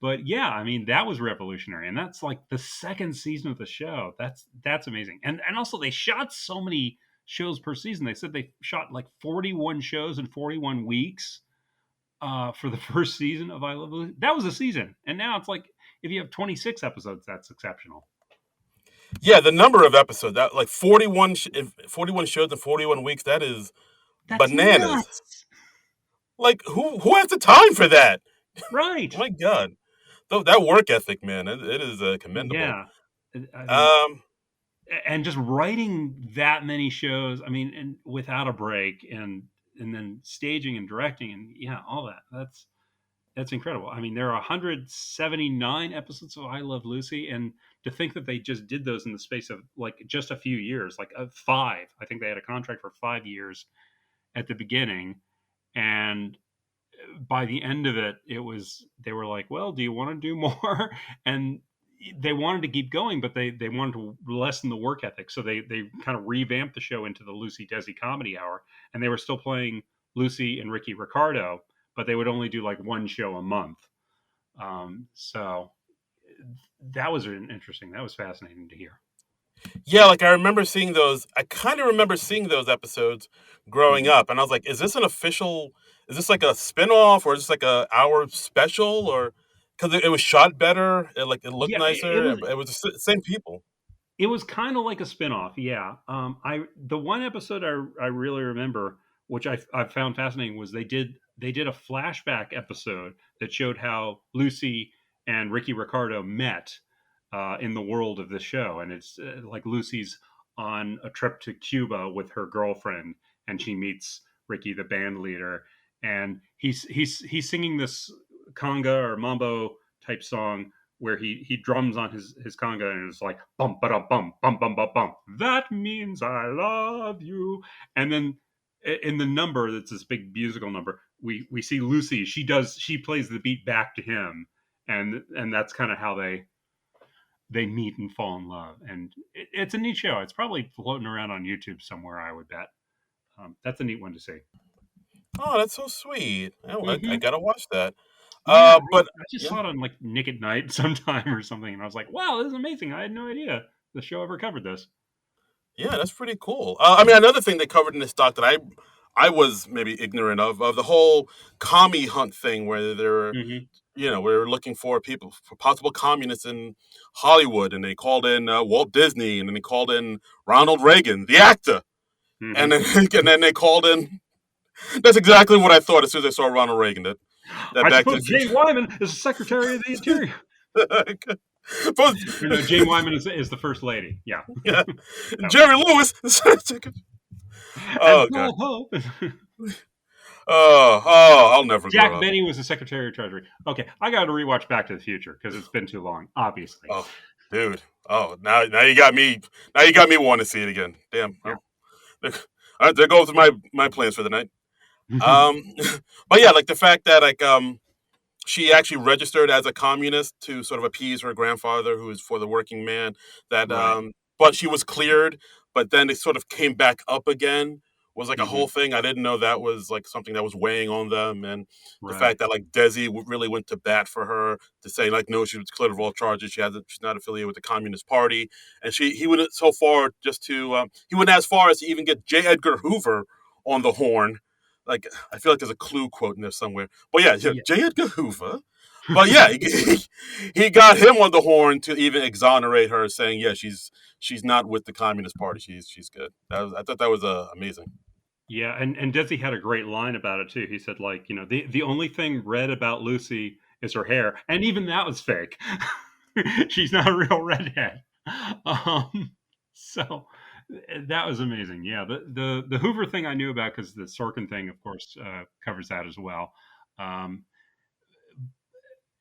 But yeah, I mean that was revolutionary, and that's like the second season of the show. That's amazing, and also they shot so many shows per season. They said they shot like 41 shows in 41 weeks for the first season of I Love Lucy. That was a season, and now it's like if you have 26 episodes, that's exceptional. Yeah, the number of episodes that like 41 shows in 41 weeks. That is That's bananas. nuts, Like who has the time for that? right? Oh my god, though that work ethic, man, it is commendable. Yeah, I mean, Um, and just writing that many shows, I mean, and without a break, and then staging and directing, and yeah, all that. That's incredible. I mean, there are 179 episodes of I Love Lucy, and to think that they just did those in the space of like just a few years, like five. I think they had a contract for 5 years at the beginning, and by the end of it, it was they were like, "Well, do you want to do more?" And they wanted to keep going, but they wanted to lessen the work ethic, so they kind of revamped the show into the Lucy Desi Comedy Hour, and they were still playing Lucy and Ricky Ricardo, but they would only do like one show a month. So that was interesting. That was fascinating to hear. yeah, like I remember seeing those. I kind of remember seeing those episodes growing Hmm. up, and I was like, "Is this an official? Is this like a spinoff, or is this like a hour special, or?" Because it was shot better, like it looked Yeah, it nicer. was It was the same people. It was kind of like a spinoff, yeah. I the one episode I really remember, which I found fascinating, was they did a flashback episode that showed how Lucy and Ricky Ricardo met in the world of the show, and it's like Lucy's on a trip to Cuba with her girlfriend, and she meets Ricky, the band leader, and he's singing this conga or mambo type song where he drums on his conga and it's like bum ba bum bum bum bum bum. That means I love you. And then in the number, that's this big musical number. We see Lucy. She plays the beat back to him, and that's kind of how they meet and fall in love. And it's a neat show. It's probably floating around on YouTube somewhere. I would bet. That's a neat one to see. Oh, that's so sweet. I Hmm. gotta watch that. Yeah, But I just yeah, saw it on like Nick at Night sometime or something, and I was like, "Wow, this is amazing! I had no idea the show ever covered this." yeah, that's pretty cool. I mean, another thing they covered in this doc that I was maybe ignorant of the whole commie hunt thing where they're Hmm. we were looking for people for possible communists in Hollywood, and they called in Walt Disney, and then they called in Ronald Reagan, the actor, and Hmm. then and then they called in. That's exactly what I thought as soon as I saw Ronald Reagan. That I Back to suppose the Jane Future. Wyman is the Secretary of the Interior. But, Or no, Jane Wyman is the First Lady. Yeah, yeah, that was Jerry Lewis. and Oh god. Paul Hope. I'll never Jack grow up. Benny was the Secretary of Treasury. Okay, I got to rewatch Back to the Future because it's been too long. Obviously, Oh, dude. Oh, now you got me. Now you got me wanting to see it again. Damn. yeah. Oh, all right, there goes my plans for the night. Um, but yeah, like the fact that she actually registered as a communist to sort of appease her grandfather, who is for the working man. That Right. but she was cleared, but then it sort of came back up again. Was like a whole Hmm. thing. I didn't know that was like something that was weighing on them, and the Right. fact that like Desi really went to bat for her to say like no, she was cleared of all charges. She's not affiliated with the Communist Party, and he went so far just to he went as far as to even get J. Edgar Hoover on the horn. Like I feel like there's a Clue quote in there somewhere. But yeah, Yeah. J. Edgar Hoover. But yeah, he got him on the horn to even exonerate her, saying, "Yeah, she's not with the Communist Party. She's good." I thought that was amazing. Yeah, and Desi had a great line about it too. He said, like, the only thing red about Lucy is her hair, and even that was fake. She's not a real redhead. So that was amazing. Yeah, the Hoover thing I knew about because the Sorkin thing, of course, covers that as well. Um,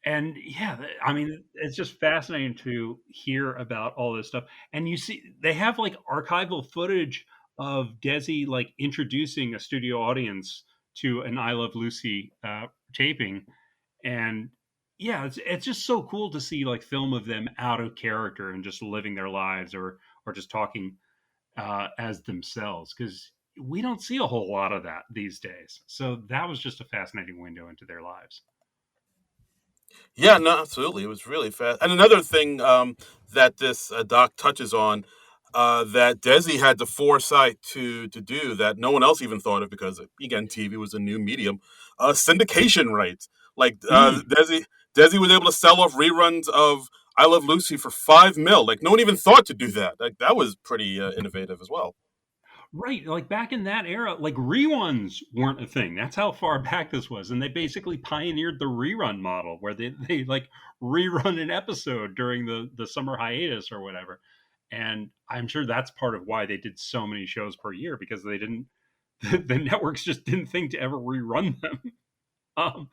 And yeah, I mean, it's just fascinating to hear about all this stuff. And you see, they have like archival footage of Desi like introducing a studio audience to an I Love Lucy taping, and yeah, it's just so cool to see like film of them out of character and just living their lives, or just talking as themselves, because we don't see a whole lot of that these days. So that was just a fascinating window into their lives. Yeah, no, absolutely. It was really fast. And another thing that this doc touches on that Desi had the foresight to do that no one else even thought of because again, TV was a new medium. Syndication rights, like Mm. Desi was able to sell off reruns of I Love Lucy for 5 mil. Like no one even thought to do that. Like that was pretty innovative as well. Right, like back in that era, like reruns weren't a thing. That's how far back this was, and they basically pioneered the rerun model, where they like rerun an episode during the summer hiatus or whatever. And I'm sure that's part of why they did so many shows per year, because they didn't the networks just didn't think to ever rerun them. Um,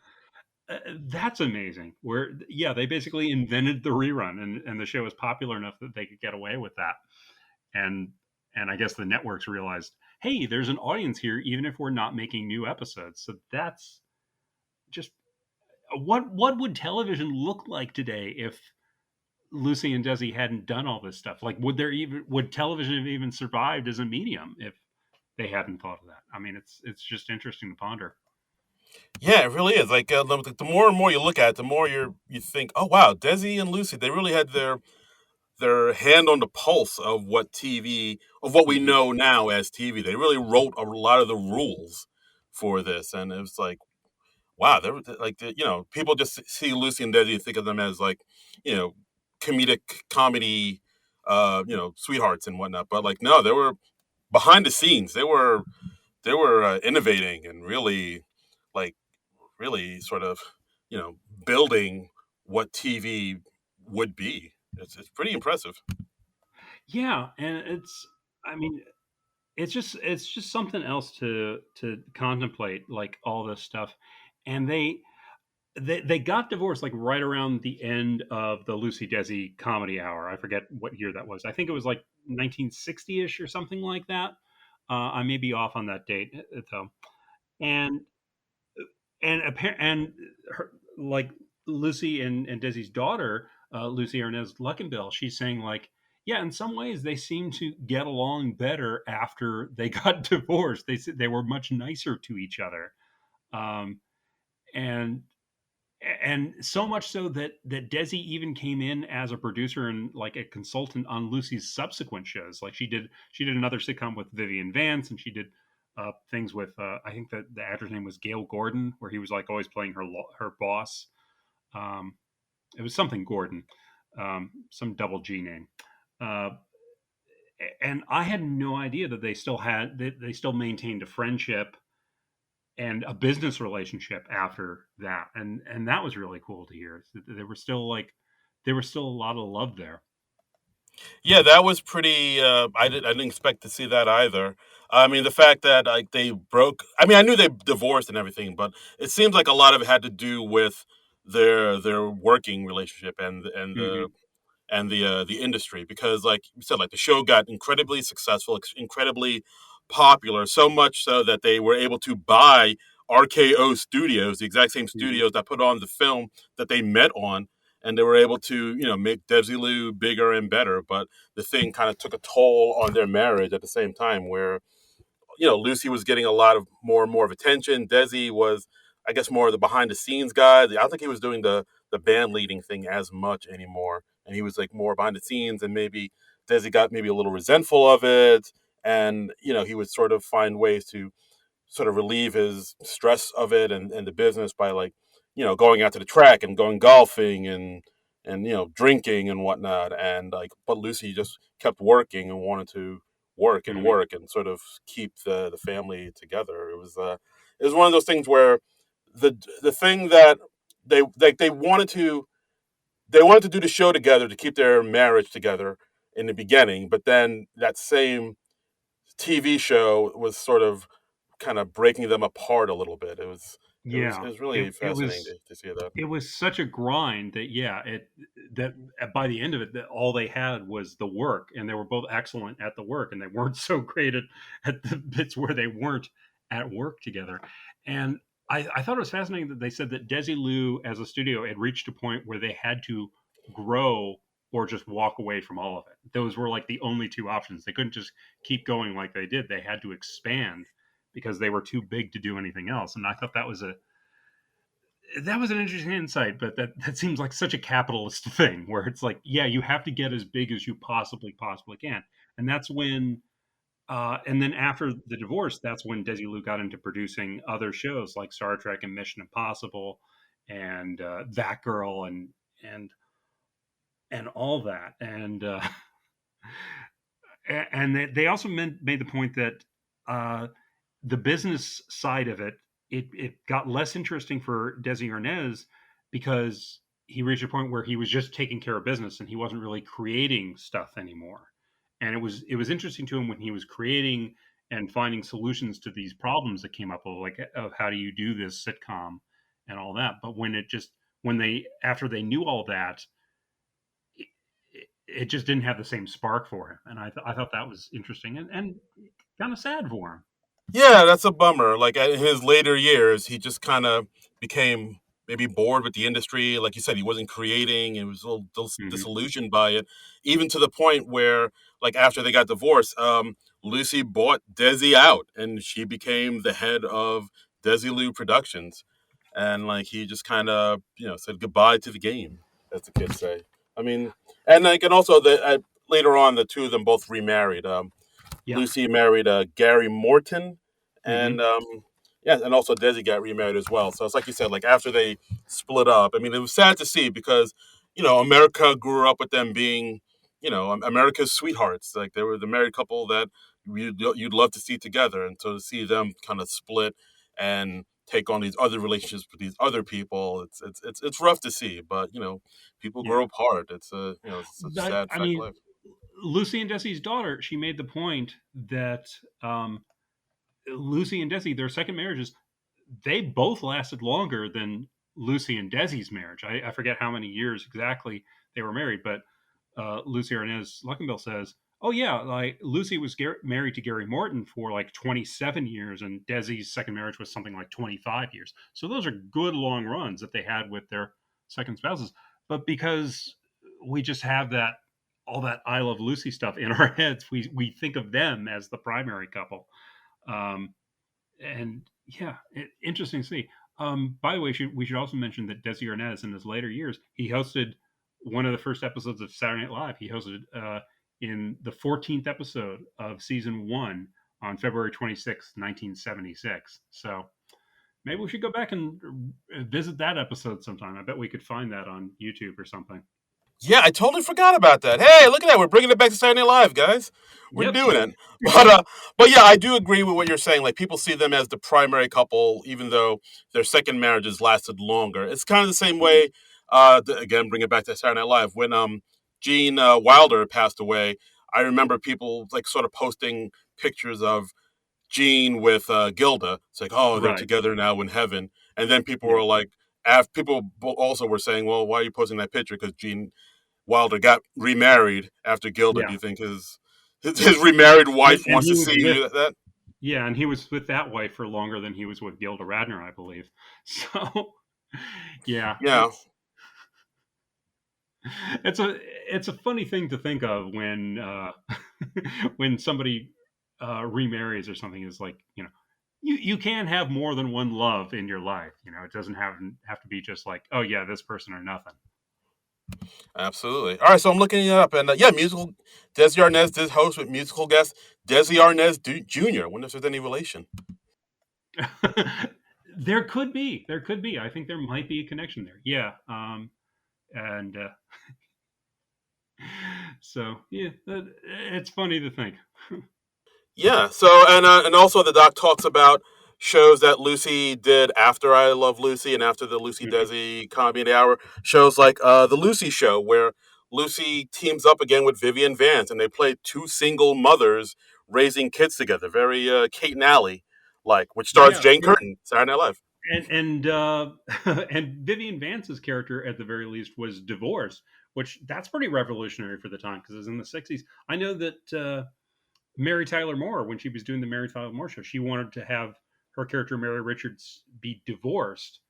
that's amazing. Where yeah, they basically invented the rerun, and the show was popular enough that they could get away with that. and and I guess the networks realized, hey, there's an audience here, even if we're not making new episodes. So that's just what would television look like today if Lucy and Desi hadn't done all this stuff? Like, would television have even survived as a medium if they hadn't thought of that? I mean, it's just interesting to ponder. Yeah, it really is. Like the more and more you look at it, the more you think, oh wow, Desi and Lucy, they really had their hand on the pulse of what TV, of what we Hmm. know now as TV. They really wrote a lot of the rules for this, and it was like, wow, they were like, people just see Lucy and Desi and think of them as like, you know, comedic comedy, sweethearts and whatnot. But like, no, they were behind the scenes. They were innovating and really, like, really sort of, you know, building what TV would be. It's pretty impressive. Yeah, and I mean, it's just something else to contemplate, like all this stuff. And they got divorced like right around the end of the Lucy Desi comedy hour. I forget what year that was. I think it was like 1960ish or something like that. I may be off on that date though. And and her, like Lucy and Desi's daughter, Lucy Ernest Luckenbill, she's saying like, yeah, in some ways they seem to get along better after they got divorced. They said they were much nicer to each other. Um, and and so much so that Desi even came in as a producer and like a consultant on Lucy's subsequent shows. Like she did another sitcom with Vivian Vance, and she did things with I think that the actor's name was Gail Gordon, where he was like always playing her boss. Um, it was something Gordon, some double G name. Uh, and I had no idea that they still maintained a friendship and a business relationship after that, and that was really cool to hear. There was still a lot of love there. Yeah, that was pretty. I didn't expect to see that either. I mean, the fact that like they broke. I mean, I knew they divorced and everything, but it seems like a lot of it had to do with their working relationship Hmm. and the industry because, like you said, like the show got incredibly successful, incredibly popular, so much so that they were able to buy RKO Studios, the exact same Hmm. studios that put on the film that they met on, and they were able to, make Desilu bigger and better. But the thing kind of took a toll on their marriage at the same time, where Lucy was getting a lot of more and more of attention. Desi was, I guess, more of the behind the scenes guy. I don't think he was doing the band leading thing as much anymore, and he was like more behind the scenes. And maybe Desi got maybe a little resentful of it, and he would sort of find ways to sort of relieve his stress of it and the business by like going out to the track and going golfing and drinking and whatnot and like but Lucy just kept working and wanted to work and Hmm. work and sort of keep the family together. It was one of those things where the thing that they wanted to do the show together to keep their marriage together in the beginning, but then that same TV show was sort of kind of breaking them apart a little bit. Yeah, it was really fascinating to see that. it was such a grind that that by the end of it, that all they had was the work, and they were both excellent at the work, and they weren't so great at the bits where they weren't at work together. And I thought it was fascinating that they said that Desi Lu as a studio had reached a point where they had to grow or just walk away from all of it. Those were like the only two options. They couldn't just keep going like they did. They had to expand because they were too big to do anything else. And I thought that was an interesting insight, but that seems like such a capitalist thing where it's like, yeah, you have to get as big as you possibly can, and that's when. And then after the divorce, that's when Desilu got into producing other shows like Star Trek and Mission Impossible, and That Girl, and and all that, and they also made the point that uh, the business side of it got less interesting for Desi Arnaz because he reached a point where he was just taking care of business and he wasn't really creating stuff anymore. And it was interesting to him when he was creating and finding solutions to these problems that came up of like of how do you do this sitcom and all that. But when they after they knew all that, it just didn't have the same spark for him. And I thought that was interesting and kind of sad for him. Yeah, that's a bummer. Like in his later years, he just kind of became maybe bored with the industry. Like you said, he wasn't creating. He was a little Hmm. disillusioned by it, even to the point where, like after they got divorced, Lucy bought Desi out, and she became the head of Desilu Productions. And like he just kind of said goodbye to the game, as the kids say. I mean, and like and also later on, the two of them both remarried. Yeah. Lucy married Gary Morton, and Hmm. yeah, and also Desi got remarried as well. So it's like you said, like after they split up. I mean, it was sad to see because America grew up with them being America's sweethearts. Like they were the married couple that you'd love to see together, and so to see them kind of split and take on these other relationships with these other people, it's rough to see. But people grow Yeah. apart. It's a But sad I fact of mean, life. Lucy and Desi's daughter, she made the point that Lucy and Desi, their second marriages, they both lasted longer than Lucy and Desi's marriage. I forget how many years exactly they were married, but Lucy Arnaz Luckenbill says, "Oh yeah, like Lucy was married to Gary Morton for like 27 years, and Desi's second marriage was something like 25 years. So those are good long runs that they had with their second spouses. But because we just have that all that I Love Lucy stuff in our heads, we think of them as the primary couple." Um, and yeah, interesting to see. By the way, we should also mention that Desi Arnaz, in his later years, he hosted one of the first episodes of Saturday Night Live. He hosted in the 14th episode of season one on February 26th, 1976. So maybe we should go back and visit that episode sometime. I bet we could find that on YouTube or something. Yeah, I totally forgot about that. Hey, look at that. We're bringing it back to Saturday Night Live, guys. We're Yep. doing it. But yeah, I do agree with what you're saying. Like people see them as the primary couple, even though their second marriages lasted longer. It's kind of the same Mhm. way. Again, bring it back to Saturday Night Live when Gene Wilder passed away. I remember people like sort of posting pictures of Gene with Gilda. It's like, oh, they're Right. together now in heaven. And then people Yeah. were like, people also were saying, well, why are you posting that picture? Because Gene Wilder got remarried after Gilda. Do Yeah. you think his remarried wife And wants he to was see with that? Yeah, and he was with that wife for longer than he was with Gilda Radner, I believe. So, yeah, Yeah, it's a it's a funny thing to think of when when somebody remarries or something. Is like you can have more than one love in your life. It doesn't have to be just like, oh yeah, this person or nothing. absolutely. All right, so I'm looking it up, and yeah, musical Desi Arnaz did host with musical guest Desi Arnaz Jr. I wonder if there's any relation. There could be. I think there might be a connection there. Yeah, and so yeah, it's funny to think. Yeah. So and also the doc talks about shows that Lucy did after I Love Lucy and after the Lucy Mhm. Desi Comedy Hour shows like the Lucy Show where Lucy teams up again with Vivian Vance and they play two single mothers raising kids together. Very Kate and Allie like, which stars Yeah, Jane Curtin, Saturday Night Live. And and Vivian Vance's character, at the very least, was divorced, which that's pretty revolutionary for the time because it was in the '60s. I know that Mary Tyler Moore, when she was doing the Mary Tyler Moore show, she wanted to have her character Mary Richards be divorced,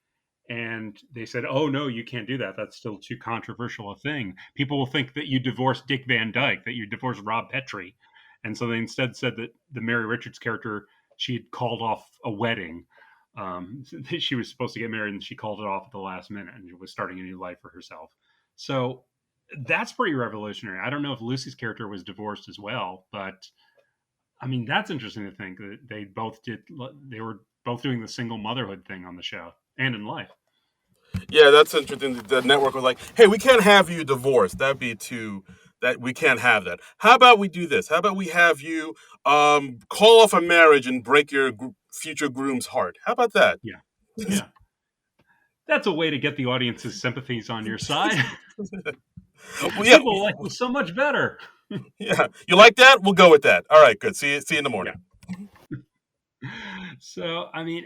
and they said, "Oh no, you can't do that. That's still too controversial a thing. People will think that you divorced Dick Van Dyke, that you divorced Rob Petrie." And so they instead said that the Mary Richards character, she had called off a wedding. She was supposed to get married, and she called it off at the last minute, and was starting a new life for herself. So that's pretty revolutionary. I don't know if Lucy's character was divorced as well, but I mean that's interesting to think that they both did. They were both doing the single motherhood thing on the show and in life. Yeah, that's interesting. The network was like, "Hey, we can't have you divorced. That'd be too. That we can't have that. How about we do this? How about we have you call off a marriage and break your future groom's heart? How about that?" Yeah, yeah. That's a way to get the audience's sympathies on your side. Well, yeah, People like this so much better. yeah. You like that? We'll go with that. All right, good. See you in the Yeah. morning. So I mean,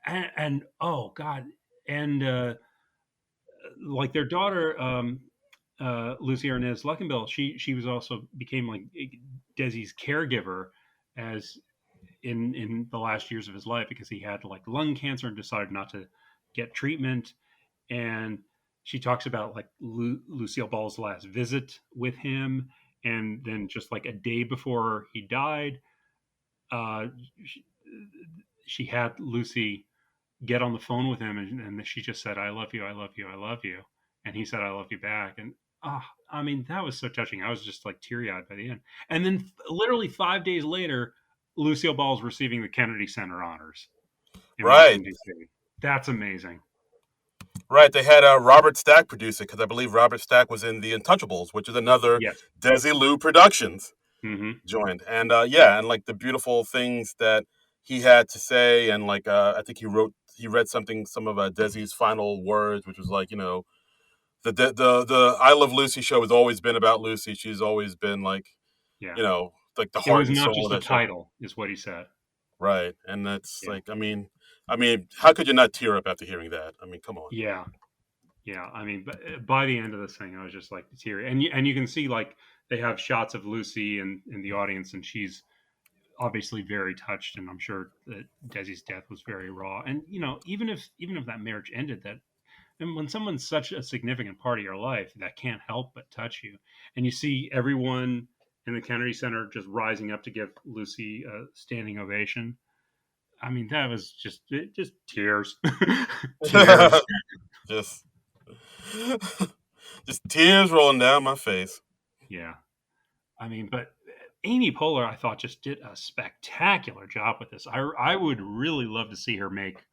and oh god, and like their daughter, Lucy Arnaz Luckenbill, she was also became like Desi's caregiver as in the last years of his life because he had like lung cancer and decided not to get treatment. And she talks about like Lucille Ball's last visit with him, and then just like a day before he died, uh, she, she had Lucy get on the phone with him, and she just said, "I love you, I love you, I love you," and he said, "I love you back." And I mean, that was so touching. I was just like teary eyed by the end. And then literally 5 days later, Lucille Ball's receiving the Kennedy Center honors in Right, Washington D.C. That's amazing. right. They had Robert Stack produce it because I believe Robert Stack was in The Untouchables, which is another Yes. Desi Lou Productions Hmm. joined. And yeah, and like the beautiful things that he had to say, and like I think he read some of Desi's final words, which was like, the I Love Lucy show has always been about Lucy. She's always been like, Yeah. like the It heart was and not soul of just a that show. title, is what he said. Right. And that's Yeah. like, I mean, how could you not tear up after hearing that? I mean, come on. Yeah. Yeah. I mean, but by the end of this thing, I was just like teary. And you can see like they have shots of Lucy in the audience, and she's obviously very touched, and I'm sure that Desi's death was very raw. And even if that marriage ended, that and when someone's such a significant part of your life, that can't help but touch you. And you see everyone in the Kennedy Center just rising up to give Lucy a standing ovation. I mean, that was just tears, tears. just, just tears rolling down my face. Yeah, I mean, but Amy Poehler, I thought, just did a spectacular job with this. I would really love to see her make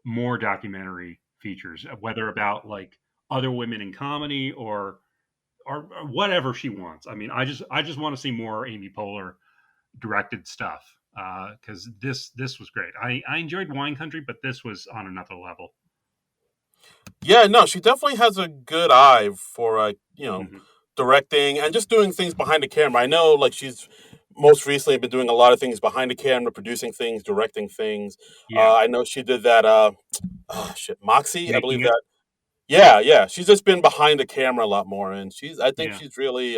more documentary features, whether about like other women in comedy or whatever she wants. I mean, I just want to see more Amy Poehler directed stuff because this was great. I enjoyed Wine Country, but this was on another level. Yeah, no, she definitely has a good eye for Hmm. directing and just doing things behind the camera. I know like she's most recently been doing a lot of things behind the camera, producing things, directing things. Yeah, I know she did that shit, Moxie, I believe making it. that. Yeah, yeah. She's just been behind the camera a lot more, and I think Yeah, she's really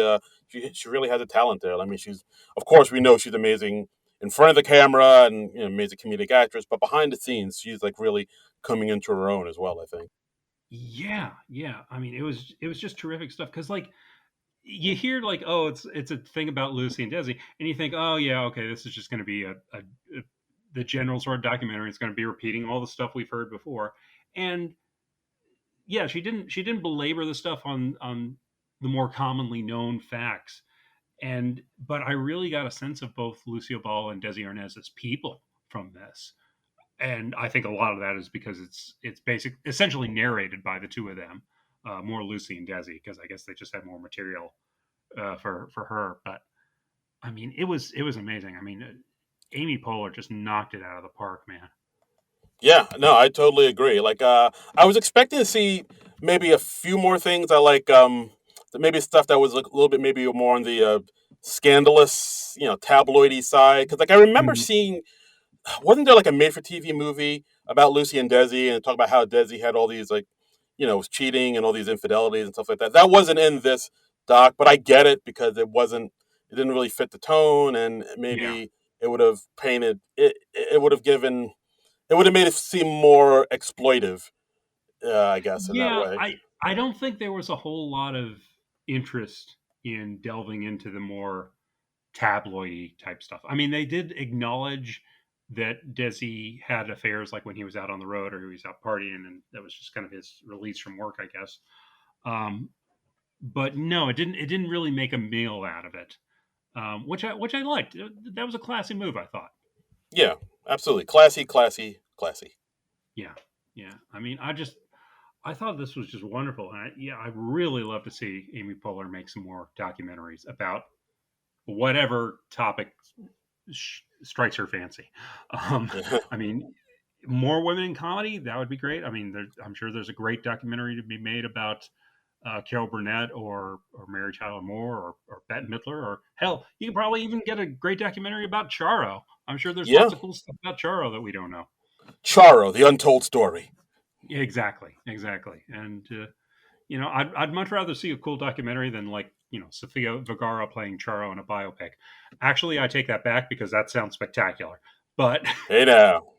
she really has a talent there. I mean, she's of course we know she's amazing in front of the camera and amazing comedic actress, but behind the scenes, she's like really coming into her own as well. I think. yeah, yeah. I mean, it was just terrific stuff because like you hear like, oh, it's a thing about Lucy and Desi, and you think, oh yeah, okay, this is just going to be a the general sort of documentary. It's going to be repeating all the stuff we've heard before, and yeah, she didn't belabor the stuff on the more commonly known facts. And but I really got a sense of both Lucio Ball and Desi Arnaz as people from this. And I think a lot of that is because it's essentially narrated by the two of them, more Lucy and Desi, because I guess they just had more material for her. But I mean, it was amazing. I mean, Amy Poehler just knocked it out of the park, man. Yeah, no, I totally agree. Like, I was expecting to see maybe a few more things. I like, maybe stuff that was like, a little bit maybe more on the scandalous, tabloidy side. Because like I remember Mhm. seeing wasn't there like a made for TV movie about Lucy and Desi and talk about how Desi had all these like, was cheating and all these infidelities and stuff like that. That wasn't in this doc, but I get it because it didn't really fit the tone, and Yeah. maybe it would have painted it. It would have given. It would have made it seem more exploitive. I guess in that Yeah, way. I don't think there was a whole lot of interest in delving into the more tabloidy type stuff. I mean, they did acknowledge that Desi had affairs like when he was out on the road or he was out partying, and that was just kind of his release from work, I guess. Um, but no, it didn't. It didn't really make a meal out of it, which I liked. That was a classy move, I thought. Yeah, absolutely. Classy, classy, classy. Yeah, yeah. I mean, I thought this was just wonderful. Yeah, I really love to see Amy Poehler make some more documentaries about whatever topic strikes her fancy. I mean, more women in comedy, that would be great. I mean, I'm sure there's a great documentary to be made about Carol Burnett or Mary Tyler Moore or Bette Midler, or hell, you could probably even get a great documentary about Charo. I'm sure there's Yeah. lots of cool stuff about Charo that we don't know. Charo, the untold story. Yeah, exactly, exactly. And I'd much rather see a cool documentary than like Sofia Vergara playing Charo in a biopic. Actually, I take that back because that sounds spectacular. But Hey now,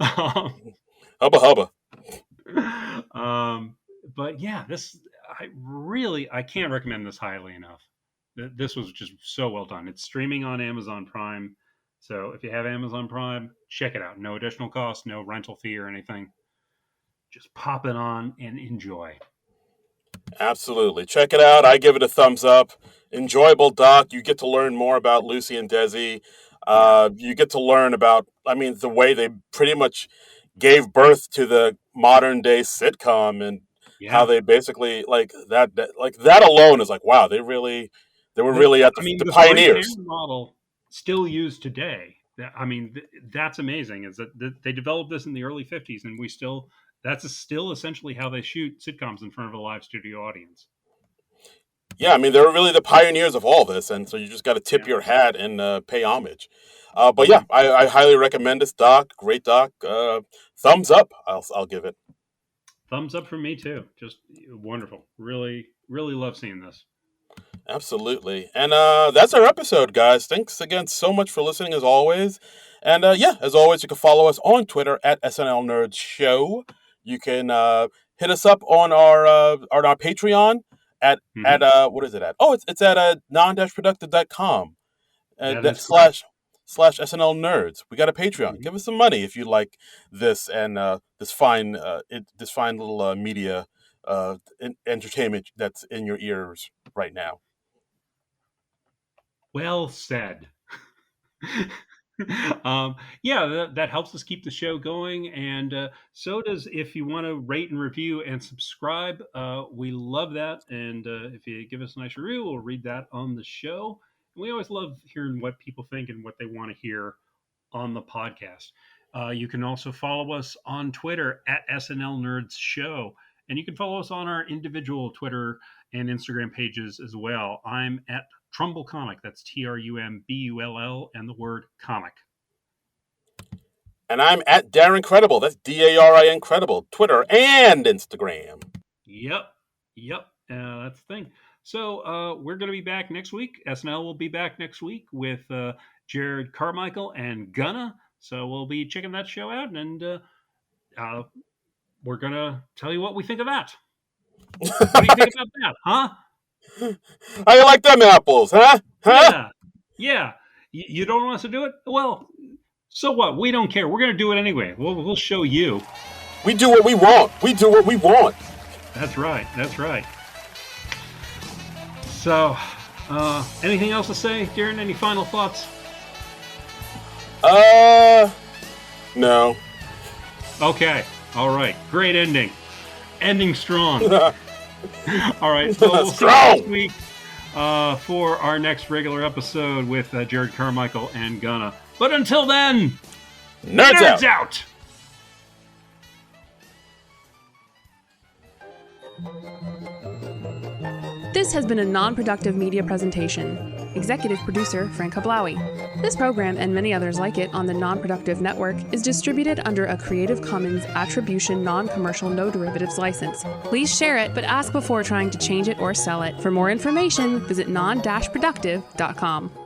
um, hubba hubba. um, but yeah, this I can't recommend this highly enough. This was just so well done. It's streaming on Amazon Prime, so if you have Amazon Prime, check it out. No additional cost, no rental fee or anything. Just pop it on and enjoy. Absolutely. Check it out. I give it a thumbs up. Enjoyable doc. You get to learn more about Lucy and Desi. Yeah, You get to learn about, I mean, the way they pretty much gave birth to the modern day sitcom and how yeah. they basically like that alone is like, wow, they were really at I mean, the the three pioneers. camera model still used today. I mean, that's amazing. Is that they developed this in the early '50s, and that's still essentially how they shoot sitcoms in front of a live studio audience. Yeah, I mean, they were really the pioneers of all this, and so you just got to tip Yeah, your hat and pay homage. But yeah. yeah, I highly recommend this doc. Great doc. Thumbs up. I'll give it. Thumbs up from me too. Just wonderful. Really, really love seeing this. Absolutely. And that's our episode, guys. Thanks again so much for listening, as always. And yeah, as always, you can follow us on Twitter at SNL Nerds Show. You can hit us up on our Patreon at Hmm. what is it at? Oh, it's at non-productive.com. That is correct. Slash SNL Nerds. We got a Patreon. Hmm. Give us some money if you like this and this fine little media entertainment that's in your ears right now. Well said. Yeah, that helps us keep the show going, and so does if you want to rate and review and subscribe. We love that, and if you give us a nice review, we'll read that on the show. And we always love hearing what people think and what they want to hear on the podcast. You can also follow us on Twitter at SNL Nerds Show. And you can follow us on our individual Twitter and Instagram pages as well. I'm at Trumbull Comic. That's TRUMBULL and the word comic. And I'm at Darren Credible. That's DARIN Credible. Twitter and Instagram. Yep. Yep. That's the thing. So we're going to be back next week. SNL will be back next week with Jared Carmichael and Gunna. So we'll be checking that show out, and uh, we're going to tell you what we think of that. What do you think about that, huh? How you like them apples, huh? Huh? Yeah. Yeah. You don't want us to do it? Well, so what? We don't care. We're going to do it anyway. We'll show you. We do what we want. We do what we want. That's right. That's right. So, anything else to say, Darren? Any final thoughts? No. Okay. All right. Great ending. Ending strong. All right. So we'll see you next week for our next regular episode with Jared Carmichael and Gunna. But until then, Nerds out. This has been a non-productive media presentation. Executive producer Frank Hablawi. This program and many others like it on the Non-Productive Network is distributed under a Creative Commons Attribution Non-Commercial No Derivatives license. Please share it, but ask before trying to change it or sell it. For more information, visit non-productive.com.